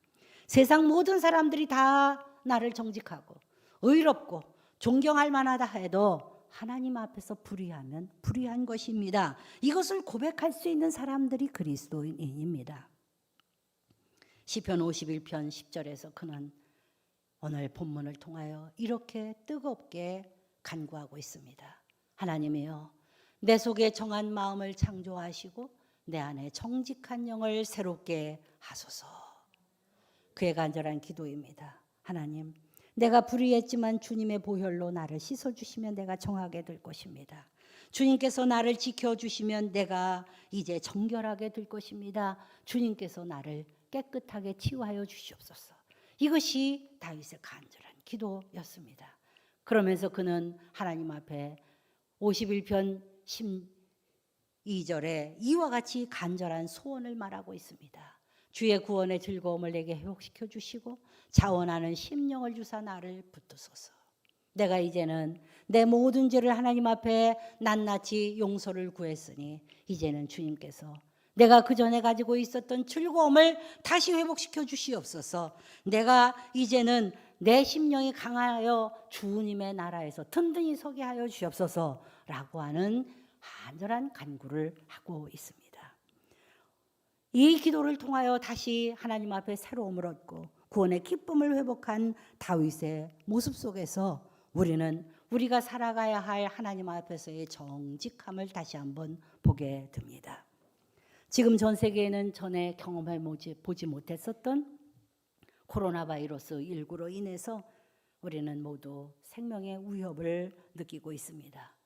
세상 모든 사람들이 다 나를 정직하고 의롭고 존경할 만하다 해도 하나님 앞에서 불의하면 불의한 것입니다. 이것을 고백할 수 있는 사람들이 그리스도인입니다. 시편 51편 10절에서 그는 오늘 본문을 통하여 이렇게 뜨겁게 간구하고 있습니다. 하나님이여, 내 속에 정한 마음을 창조하시고 내 안에 정직한 영을 새롭게 하소서. 그의 간절한 기도입니다. 하나님, 내가 불의했지만 주님의 보혈로 나를 씻어주시면 내가 정하게 될 것입니다. 주님께서 나를 지켜주시면 내가 이제 정결하게 될 것입니다. 주님께서 나를 깨끗하게 치유하여 주시옵소서. 이것이 다윗의 간절한 기도였습니다. 그러면서 그는 하나님 앞에 51편 12절에 이와 같이 간절한 소원을 말하고 있습니다. 주의 구원의 즐거움을 내게 회복시켜 주시고 자원하는 심령을 주사 나를 붙드소서. 내가 이제는 내 모든 죄를 하나님 앞에 낱낱이 용서를 구했으니 이제는 주님께서 내가 그전에 가지고 있었던 즐거움을 다시 회복시켜 주시옵소서. 내가 이제는 내 심령이 강하여 주님의 나라에서 든든히 서게 하여 주시옵소서라고 하는 간절한 간구를 하고 있습니다. 이 기도를 통하여 다시 하나님 앞에 새로움을 얻고 구원의 기쁨을 회복한 다윗의 모습 속에서 우리는 우리가 살아가야 할 하나님 앞에서의 정직함을 다시 한번 보게 됩니다. 지금 전 세계에는 전에 경험해 보지 못했었던 코로나 바이러스 19로 인해서 우리는 모두 생명의 위협을 느끼고 있습니다.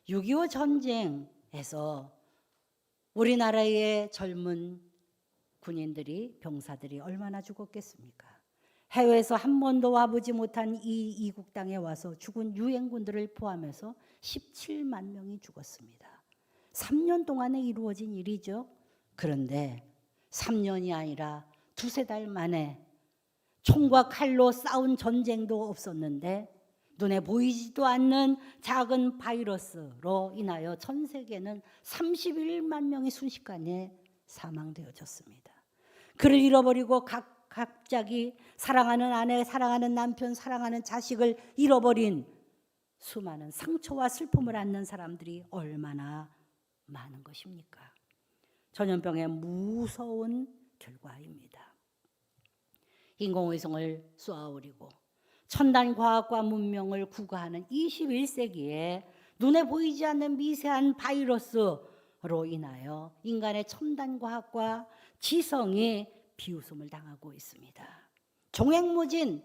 6.25 전쟁에서 우리나라의 젊은 군인들이, 병사들이 얼마나 죽었겠습니까? 해외에서 한 번도 와보지 못한 이 이국 땅에 와서 죽은 유엔군들을 포함해서 17만 명이 죽었습니다. 3년 동안에 이루어진 일이죠. 그런데 3년이 아니라 두세 달 만에 총과 칼로 싸운 전쟁도 없었는데 눈에 보이지도 않는 작은 바이러스로 인하여 전 세계는 31만 명이 순식간에 사망되어졌습니다. 그를 잃어버리고 갑자기 사랑하는 아내, 사랑하는 남편, 사랑하는 자식을 잃어버린 수많은 상처와 슬픔을 안는 사람들이 얼마나 많은 것입니까? 전염병의 무서운 결과입니다. 인공위성을 쏘아올리고 첨단 과학과 문명을 구가하는 21세기에 눈에 보이지 않는 미세한 바이러스로 인하여 인간의 첨단 과학과 지성이 비웃음을 당하고 있습니다. 종횡무진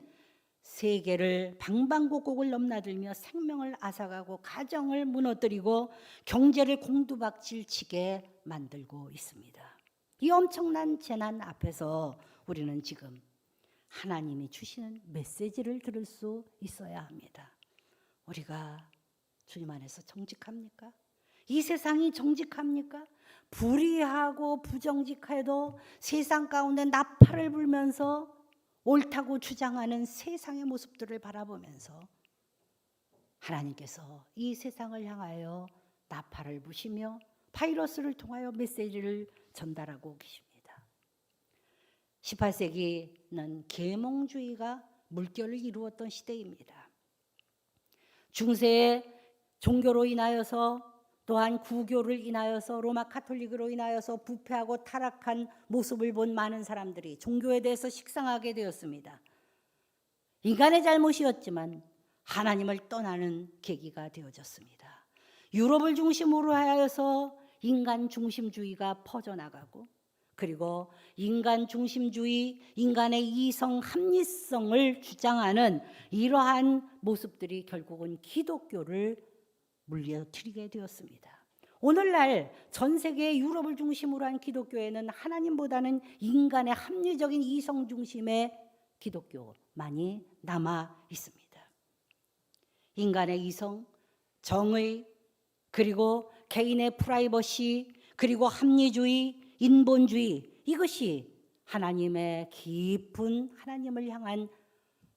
세계를 방방곡곡을 넘나들며 생명을 앗아가고 가정을 무너뜨리고 경제를 공두박질치게 만들고 있습니다. 이 엄청난 재난 앞에서 우리는 지금 하나님이 주시는 메시지를 들을 수 있어야 합니다. 우리가 주님 안에서 정직합니까? 이 세상이 정직합니까? 불의하고 부정직해도 세상 가운데 나팔을 불면서 옳다고 주장하는 세상의 모습들을 바라보면서 하나님께서 이 세상을 향하여 나팔을 부시며 바이러스를 통하여 메시지를 전달하고 계십니다. 18세기는 계몽주의가 물결을 이루었던 시대입니다. 중세의 종교로 인하여서 또한 구교를 인하여서 로마 카톨릭으로 인하여서 부패하고 타락한 모습을 본 많은 사람들이 종교에 대해서 식상하게 되었습니다. 인간의 잘못이었지만 하나님을 떠나는 계기가 되어졌습니다. 유럽을 중심으로 하여서 인간 중심주의가 퍼져나가고 그리고 인간 중심주의, 인간의 이성 합리성을 주장하는 이러한 모습들이 결국은 기독교를 물려뜨리게 되었습니다. 오늘날 전 세계 유럽을 중심으로 한 기독교에는 하나님보다는 인간의 합리적인 이성 중심의 기독교만이 남아 있습니다. 인간의 이성, 정의, 그리고 개인의 프라이버시, 그리고 합리주의, 인본주의, 이것이 하나님의 깊은 하나님을 향한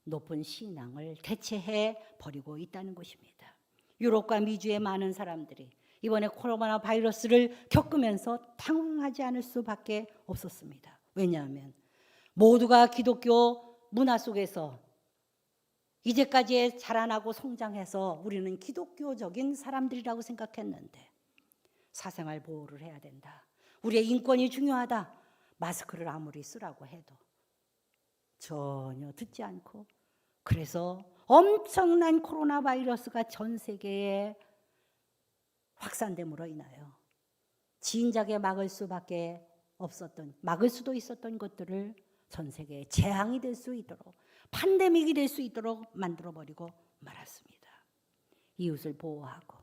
높은 신앙을 대체해 버리고 있다는 것입니다. 유럽과 미주의 많은 사람들이 이번에 코로나 바이러스를 겪으면서 당황하지 않을 수밖에 없었습니다. 왜냐하면 모두가 기독교 문화 속에서 이제까지 자라나고 성장해서 우리는 기독교적인 사람들이라고 생각했는데 사생활 보호를 해야 된다. 우리의 인권이 중요하다. 마스크를 아무리 쓰라고 해도 전혀 듣지 않고 그래서 엄청난 코로나 바이러스가 전 세계에 확산됨으로 인하여 진작에 막을 수도 있었던 것들을 전 세계에 재앙이 될 수 있도록 팬데믹이 될 수 있도록 만들어버리고 말았습니다. 이웃을 보호하고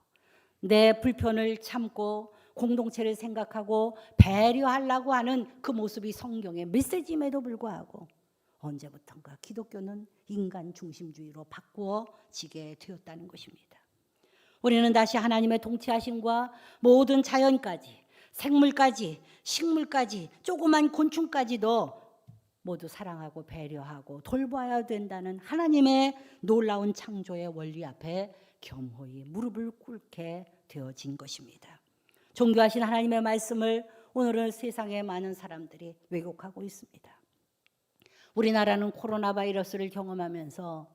내 불편을 참고 공동체를 생각하고 배려하려고 하는 그 모습이 성경의 메시지임에도 불구하고 언제부턴가 기독교는 인간 중심주의로 바꾸어지게 되었다는 것입니다. 우리는 다시 하나님의 통치하심과 모든 자연까지, 생물까지, 식물까지, 조그만 곤충까지도 모두 사랑하고 배려하고 돌봐야 된다는 하나님의 놀라운 창조의 원리 앞에 겸허히 무릎을 꿇게 되어진 것입니다. 존귀하신 하나님의 말씀을 오늘은 세상의 많은 사람들이 왜곡하고 있습니다. 우리나라는 코로나 바이러스를 경험하면서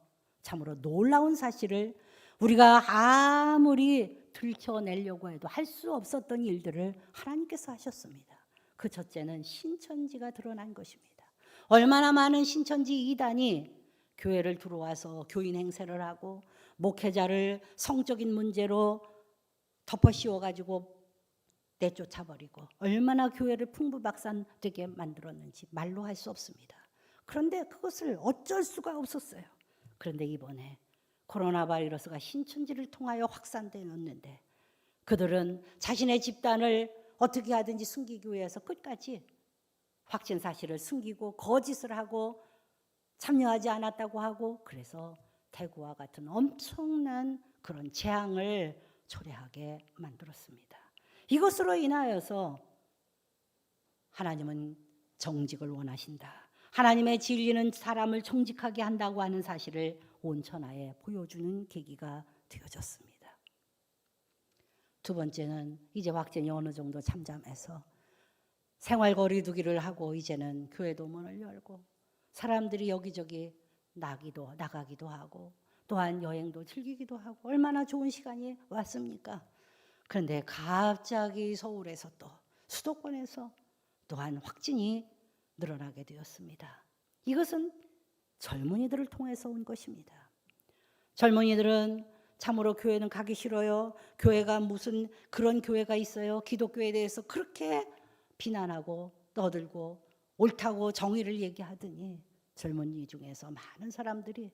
참으로 놀라운 사실을 우리가 아무리 들춰내려고 해도 할 수 없었던 일들을 하나님께서 하셨습니다. 그 첫째는 신천지가 드러난 것입니다. 얼마나 많은 신천지 이단이 교회를 들어와서 교인 행세를 하고 목회자를 성적인 문제로 덮어씌워가지고 내쫓아버리고 얼마나 교회를 풍부박산되게 만들었는지 말로 할 수 없습니다. 그런데 그것을 어쩔 수가 없었어요. 그런데 이번에 코로나 바이러스가 신천지를 통하여 확산되었는데 그들은 자신의 집단을 어떻게 하든지 숨기기 위해서 끝까지 확진 사실을 숨기고 거짓을 하고 참여하지 않았다고 하고 그래서 대구와 같은 엄청난 그런 재앙을 초래하게 만들었습니다. 이것으로 인하여서 하나님은 정직을 원하신다. 하나님의 진리는 사람을 정직하게 한다고 하는 사실을 온 천하에 보여주는 계기가 되어졌습니다. 두 번째는 이제 확진이 어느 정도 잠잠해서 생활 거리두기를 하고 이제는 교회도 문을 열고 사람들이 여기저기 나가기도 하고 또한 여행도 즐기기도 하고 얼마나 좋은 시간이 왔습니까? 그런데 갑자기 서울에서 또 수도권에서 또한 확진이 늘어나게 되었습니다. 이것은 젊은이들을 통해서 온 것입니다. 젊은이들은 참으로 교회는 가기 싫어요. 교회가 무슨 그런 교회가 있어요. 기독교에 대해서 그렇게 비난하고 떠들고 옳다고 정의를 얘기하더니 젊은이 중에서 많은 사람들이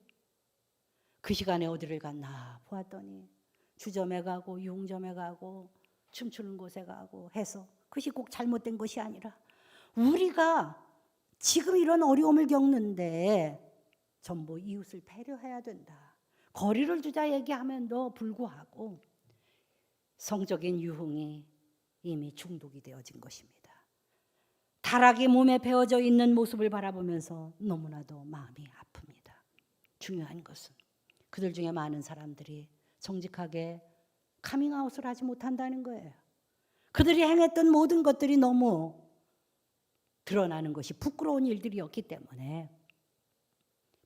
그 시간에 어디를 갔나 보았더니 주점에 가고 유흥점에 가고 춤추는 곳에 가고 해서 그것이 꼭 잘못된 것이 아니라 우리가 지금 이런 어려움을 겪는데 전부 이웃을 배려해야 된다. 거리를 두자 얘기하면도 불구하고 성적인 유흥이 이미 중독이 되어진 것입니다. 타락이 몸에 배어져 있는 모습을 바라보면서 너무나도 마음이 아픕니다. 중요한 것은 그들 중에 많은 사람들이 정직하게 카밍아웃을 하지 못한다는 거예요. 그들이 행했던 모든 것들이 너무 드러나는 것이 부끄러운 일들이었기 때문에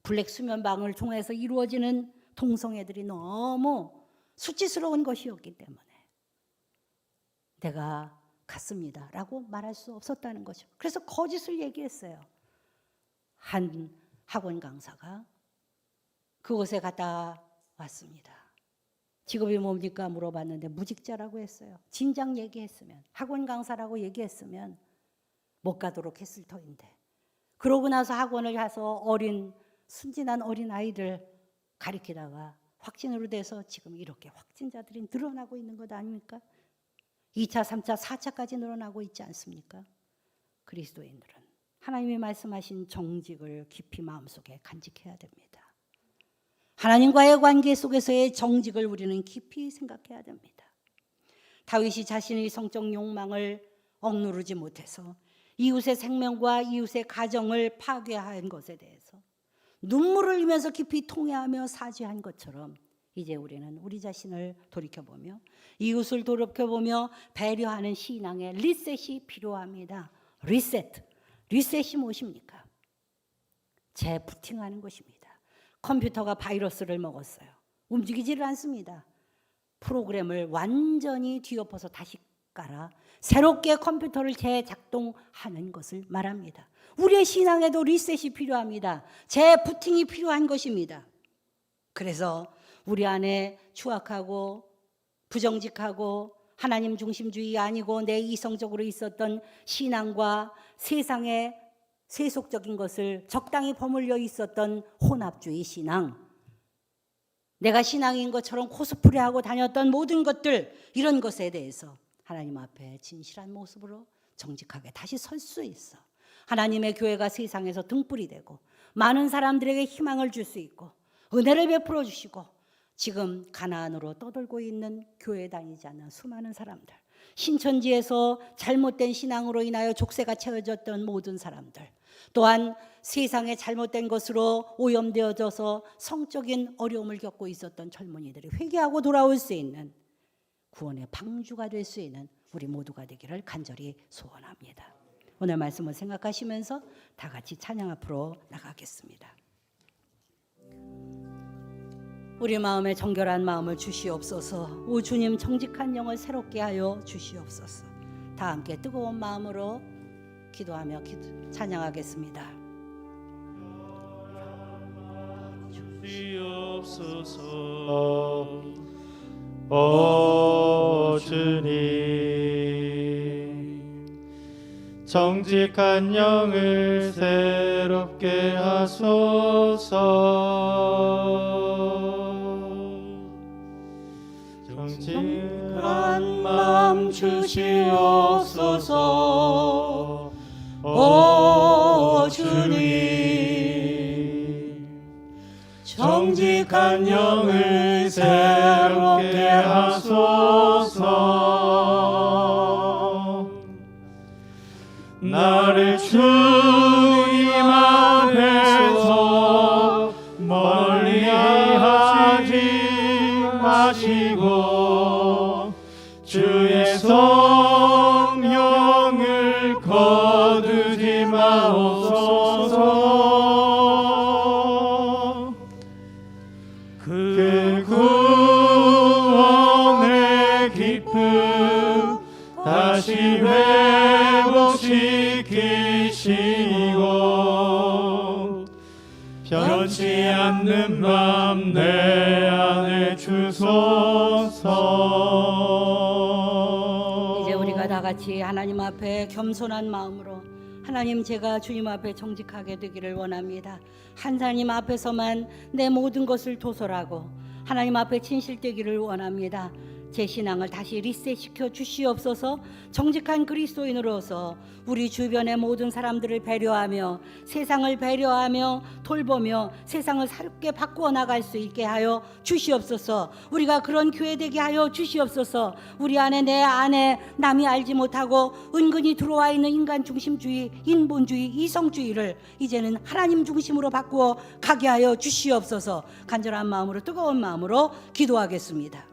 블랙 수면방을 통해서 이루어지는 동성애들이 너무 수치스러운 것이었기 때문에 내가 갔습니다 라고 말할 수 없었다는 거죠. 그래서 거짓을 얘기했어요. 한 학원 강사가 그곳에 갔다 왔습니다. 직업이 뭡니까 물어봤는데 무직자라고 했어요. 진작 얘기했으면, 학원 강사라고 얘기했으면 못 가도록 했을 터인데, 그러고 나서 학원을 가서 순진한 어린 아이들 가리키다가 확진으로 돼서 지금 이렇게 확진자들이 늘어나고 있는 것 아닙니까? 2차, 3차, 4차까지 늘어나고 있지 않습니까? 그리스도인들은 하나님이 말씀하신 정직을 깊이 마음속에 간직해야 됩니다. 하나님과의 관계 속에서의 정직을 우리는 깊이 생각해야 됩니다. 다윗이 자신의 성적 욕망을 억누르지 못해서 이웃의 생명과 이웃의 가정을 파괴한 것에 대해서 눈물을 흘리면서 깊이 통회하며 사죄한 것처럼 이제 우리는 우리 자신을 돌이켜보며 이웃을 돌이켜보며 배려하는 신앙의 리셋이 필요합니다. 리셋이 무엇입니까? 재부팅하는 것입니다. 컴퓨터가 바이러스를 먹었어요. 움직이지를 않습니다. 프로그램을 완전히 뒤엎어서 다시 깔아 새롭게 컴퓨터를 재작동하는 것을 말합니다. 우리의 신앙에도 리셋이 필요합니다. 재부팅이 필요한 것입니다. 그래서 우리 안에 추악하고 부정직하고 하나님 중심주의 아니고 내 이성적으로 있었던 신앙과 세상의 세속적인 것을 적당히 버물려 있었던 혼합주의 신앙, 내가 신앙인 것처럼 코스프레하고 다녔던 모든 것들, 이런 것에 대해서 하나님 앞에 진실한 모습으로 정직하게 다시 설 수 있어 하나님의 교회가 세상에서 등불이 되고 많은 사람들에게 희망을 줄 수 있고 은혜를 베풀어 주시고 지금 가나안으로 떠돌고 있는 교회 다니지 않는 수많은 사람들, 신천지에서 잘못된 신앙으로 인하여 족쇄가 채워졌던 모든 사람들, 또한 세상에 잘못된 것으로 오염되어져서 성적인 어려움을 겪고 있었던 젊은이들이 회개하고 돌아올 수 있는 구원의 방주가 될 수 있는 우리 모두가 되기를 간절히 소원합니다. 오늘 말씀을 생각하시면서 다 같이 찬양 앞으로 나가겠습니다. 우리 마음에 정결한 마음을 주시옵소서. 오 주님, 정직한 영을 새롭게 하여 주시옵소서. 다 함께 뜨거운 마음으로 기도하며 찬양하겠습니다. 주시옵소서. 오 주님, 정직한 영을 새롭게 하소서. 정직한 마음 주시옵소서. 오 주님, 정직한 영을 새롭게 하소서. 나를 주님 앞에서 멀리하지 마시고 주의 성령을 거두지 마옵소서. 그 구원의 기쁨 다시 회복시키시고 변치 않는 맘 내 안에 주소서. 이제 우리가 다 같이 하나님 앞에 겸손한 마음으로 하나님, 제가 주님 앞에 정직하게 되기를 원합니다. 하나님 앞에서만 내 모든 것을 도설하고 하나님 앞에 진실되기를 원합니다. 제 신앙을 다시 리셋시켜 주시옵소서. 정직한 그리스도인으로서 우리 주변의 모든 사람들을 배려하며 세상을 배려하며 돌보며 세상을 새롭게 바꾸어 나갈 수 있게 하여 주시옵소서. 우리가 그런 교회 되게 하여 주시옵소서. 우리 안에, 내 안에 남이 알지 못하고 은근히 들어와 있는 인간 중심주의, 인본주의, 이성주의를 이제는 하나님 중심으로 바꾸어 가게 하여 주시옵소서. 간절한 마음으로, 뜨거운 마음으로 기도하겠습니다.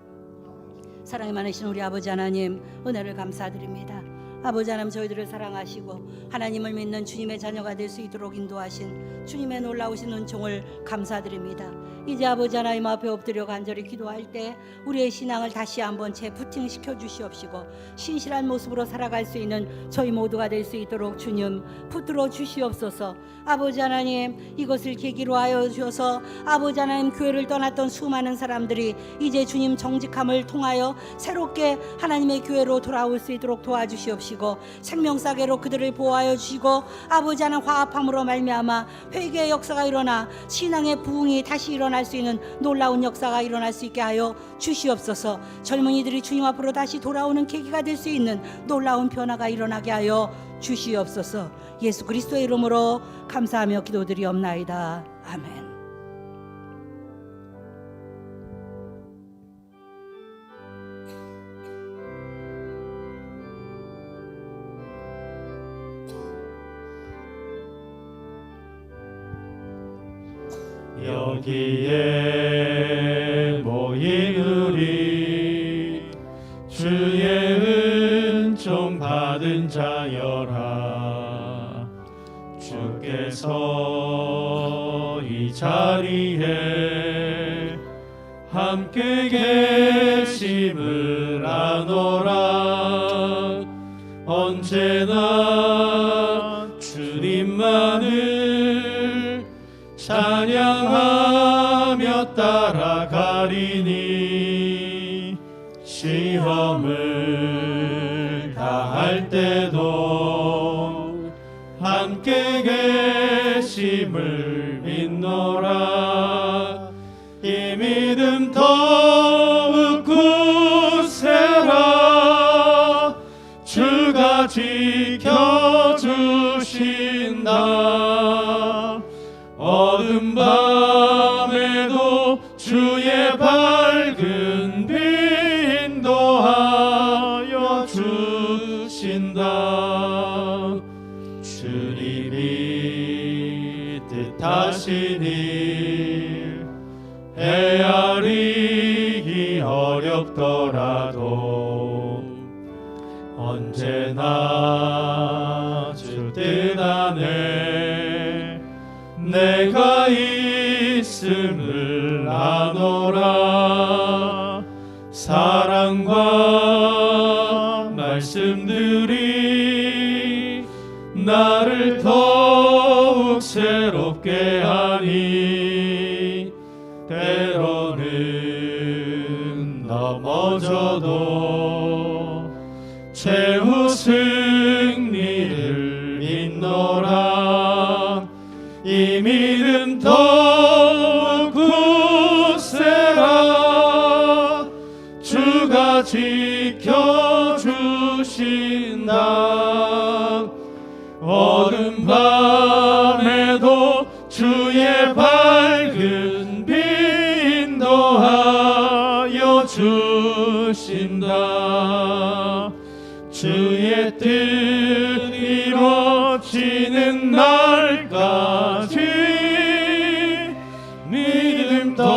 사랑이 많으신 우리 아버지 하나님, 은혜를 감사드립니다. 아버지 하나님, 저희들을 사랑하시고 하나님을 믿는 주님의 자녀가 될 수 있도록 인도하신 주님의 놀라우신 은총을 감사드립니다. 이제 아버지 하나님 앞에 엎드려 간절히 기도할 때 우리의 신앙을 다시 한번 재부팅시켜 주시옵시고 신실한 모습으로 살아갈 수 있는 저희 모두가 될 수 있도록 주님 붙들어 주시옵소서. 아버지 하나님, 이것을 계기로 하여 주셔서 아버지 하나님, 교회를 떠났던 수많은 사람들이 이제 주님 정직함을 통하여 새롭게 하나님의 교회로 돌아올 수 있도록 도와주시옵시고 생명사계로 그들을 보호하여 주시고 아버지 하나님, 화합함으로 말미암아 회개의 역사가 일어나 신앙의 부흥이 다시 일어날 수 있는 놀라운 역사가 일어날 수 있게 하여 주시옵소서. 젊은이들이 주님 앞으로 다시 돌아오는 계기가 될 수 있는 놀라운 변화가 일어나게 하여 주시옵소서. 예수 그리스도의 이름으로 감사하며 기도드리옵나이다. 아멘. 여기에 모인 우리 주의 은총 받은 자여라. 주께서 이 자리에 함께 계심을 아노라. 언제나 주님만을 찬양하며 따라가리니 시험을 당할 때도 함께 계심을 믿노라. 이 믿음 더욱 굳세라. 주가 지켜주신다. 어둠 밤에도 주의 밝은 빛 인도하여 주신다. 주님이 뜻하신 일 헤아리기 어렵더라도 언제나 주 뜻 안에 내가 있음을 아노라. 사랑과 말씀들이 나를 더욱 새롭게 하니 때로는 넘어져도 최후 승리를 믿노라. 이 믿음 더욱 굳세라. 주가 지켜주신다. 어둠 밤에도 주의 밝은 빛 인도하여 주신다. 주의 뜻 이루어지는 날까지 믿음 더욱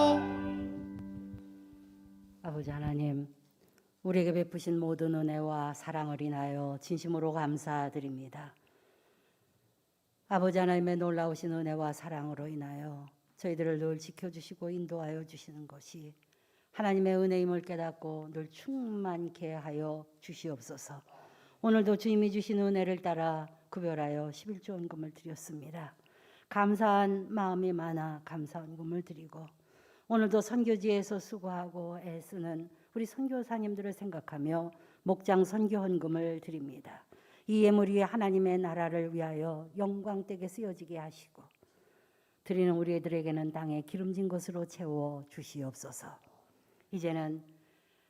굳세라. 아버지 하나님, 우리에게 베푸신 모든 은혜와 사랑을 인하여 진심으로 감사드립니다. 아버지 하나님의 놀라우신 은혜와 사랑으로 인하여 저희들을 늘 지켜주시고 인도하여 주시는 것이 하나님의 은혜임을 깨닫고 늘 충만케 하여 주시옵소서. 오늘도 주님이 주신 은혜를 따라 구별하여 11조 헌금을 드렸습니다. 감사한 마음이 많아 감사헌금을 드리고 오늘도 선교지에서 수고하고 애쓰는 우리 선교사님들을 생각하며 목장 선교헌금을 드립니다. 이 예물이 하나님의 나라를 위하여 영광되게 쓰여지게 하시고 드리는 우리들에게는 땅에 기름진 것으로 채워 주시옵소서. 이제는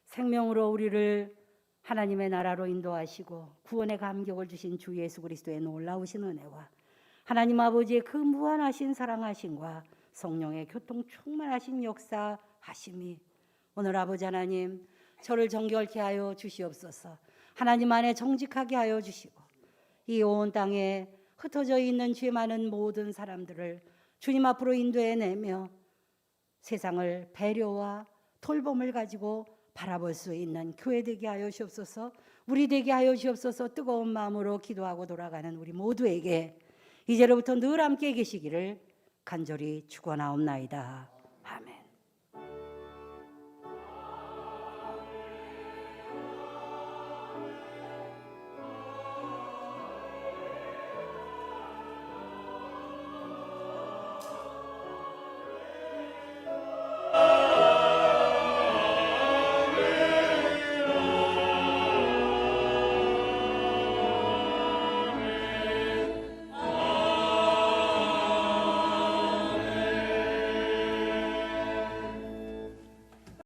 생명으로 우리를 하나님의 나라로 인도하시고 구원의 감격을 주신 주 예수 그리스도의 놀라우신 은혜와 하나님 아버지의 그 무한하신 사랑하심과 성령의 교통 충만하신 역사하심이 오늘 아버지 하나님 저를 정결케 하여 주시옵소서. 하나님 안에 정직하게 하여 주시고 이 온 땅에 흩어져 있는 죄 많은 모든 사람들을 주님 앞으로 인도해내며 세상을 배려와 돌봄을 가지고 바라볼 수 있는 교회 되게 하여 주옵소서. 우리 되게 하여 주옵소서. 뜨거운 마음으로 기도하고 돌아가는 우리 모두에게 이제로부터 늘 함께 계시기를 간절히 축원하옵나이다.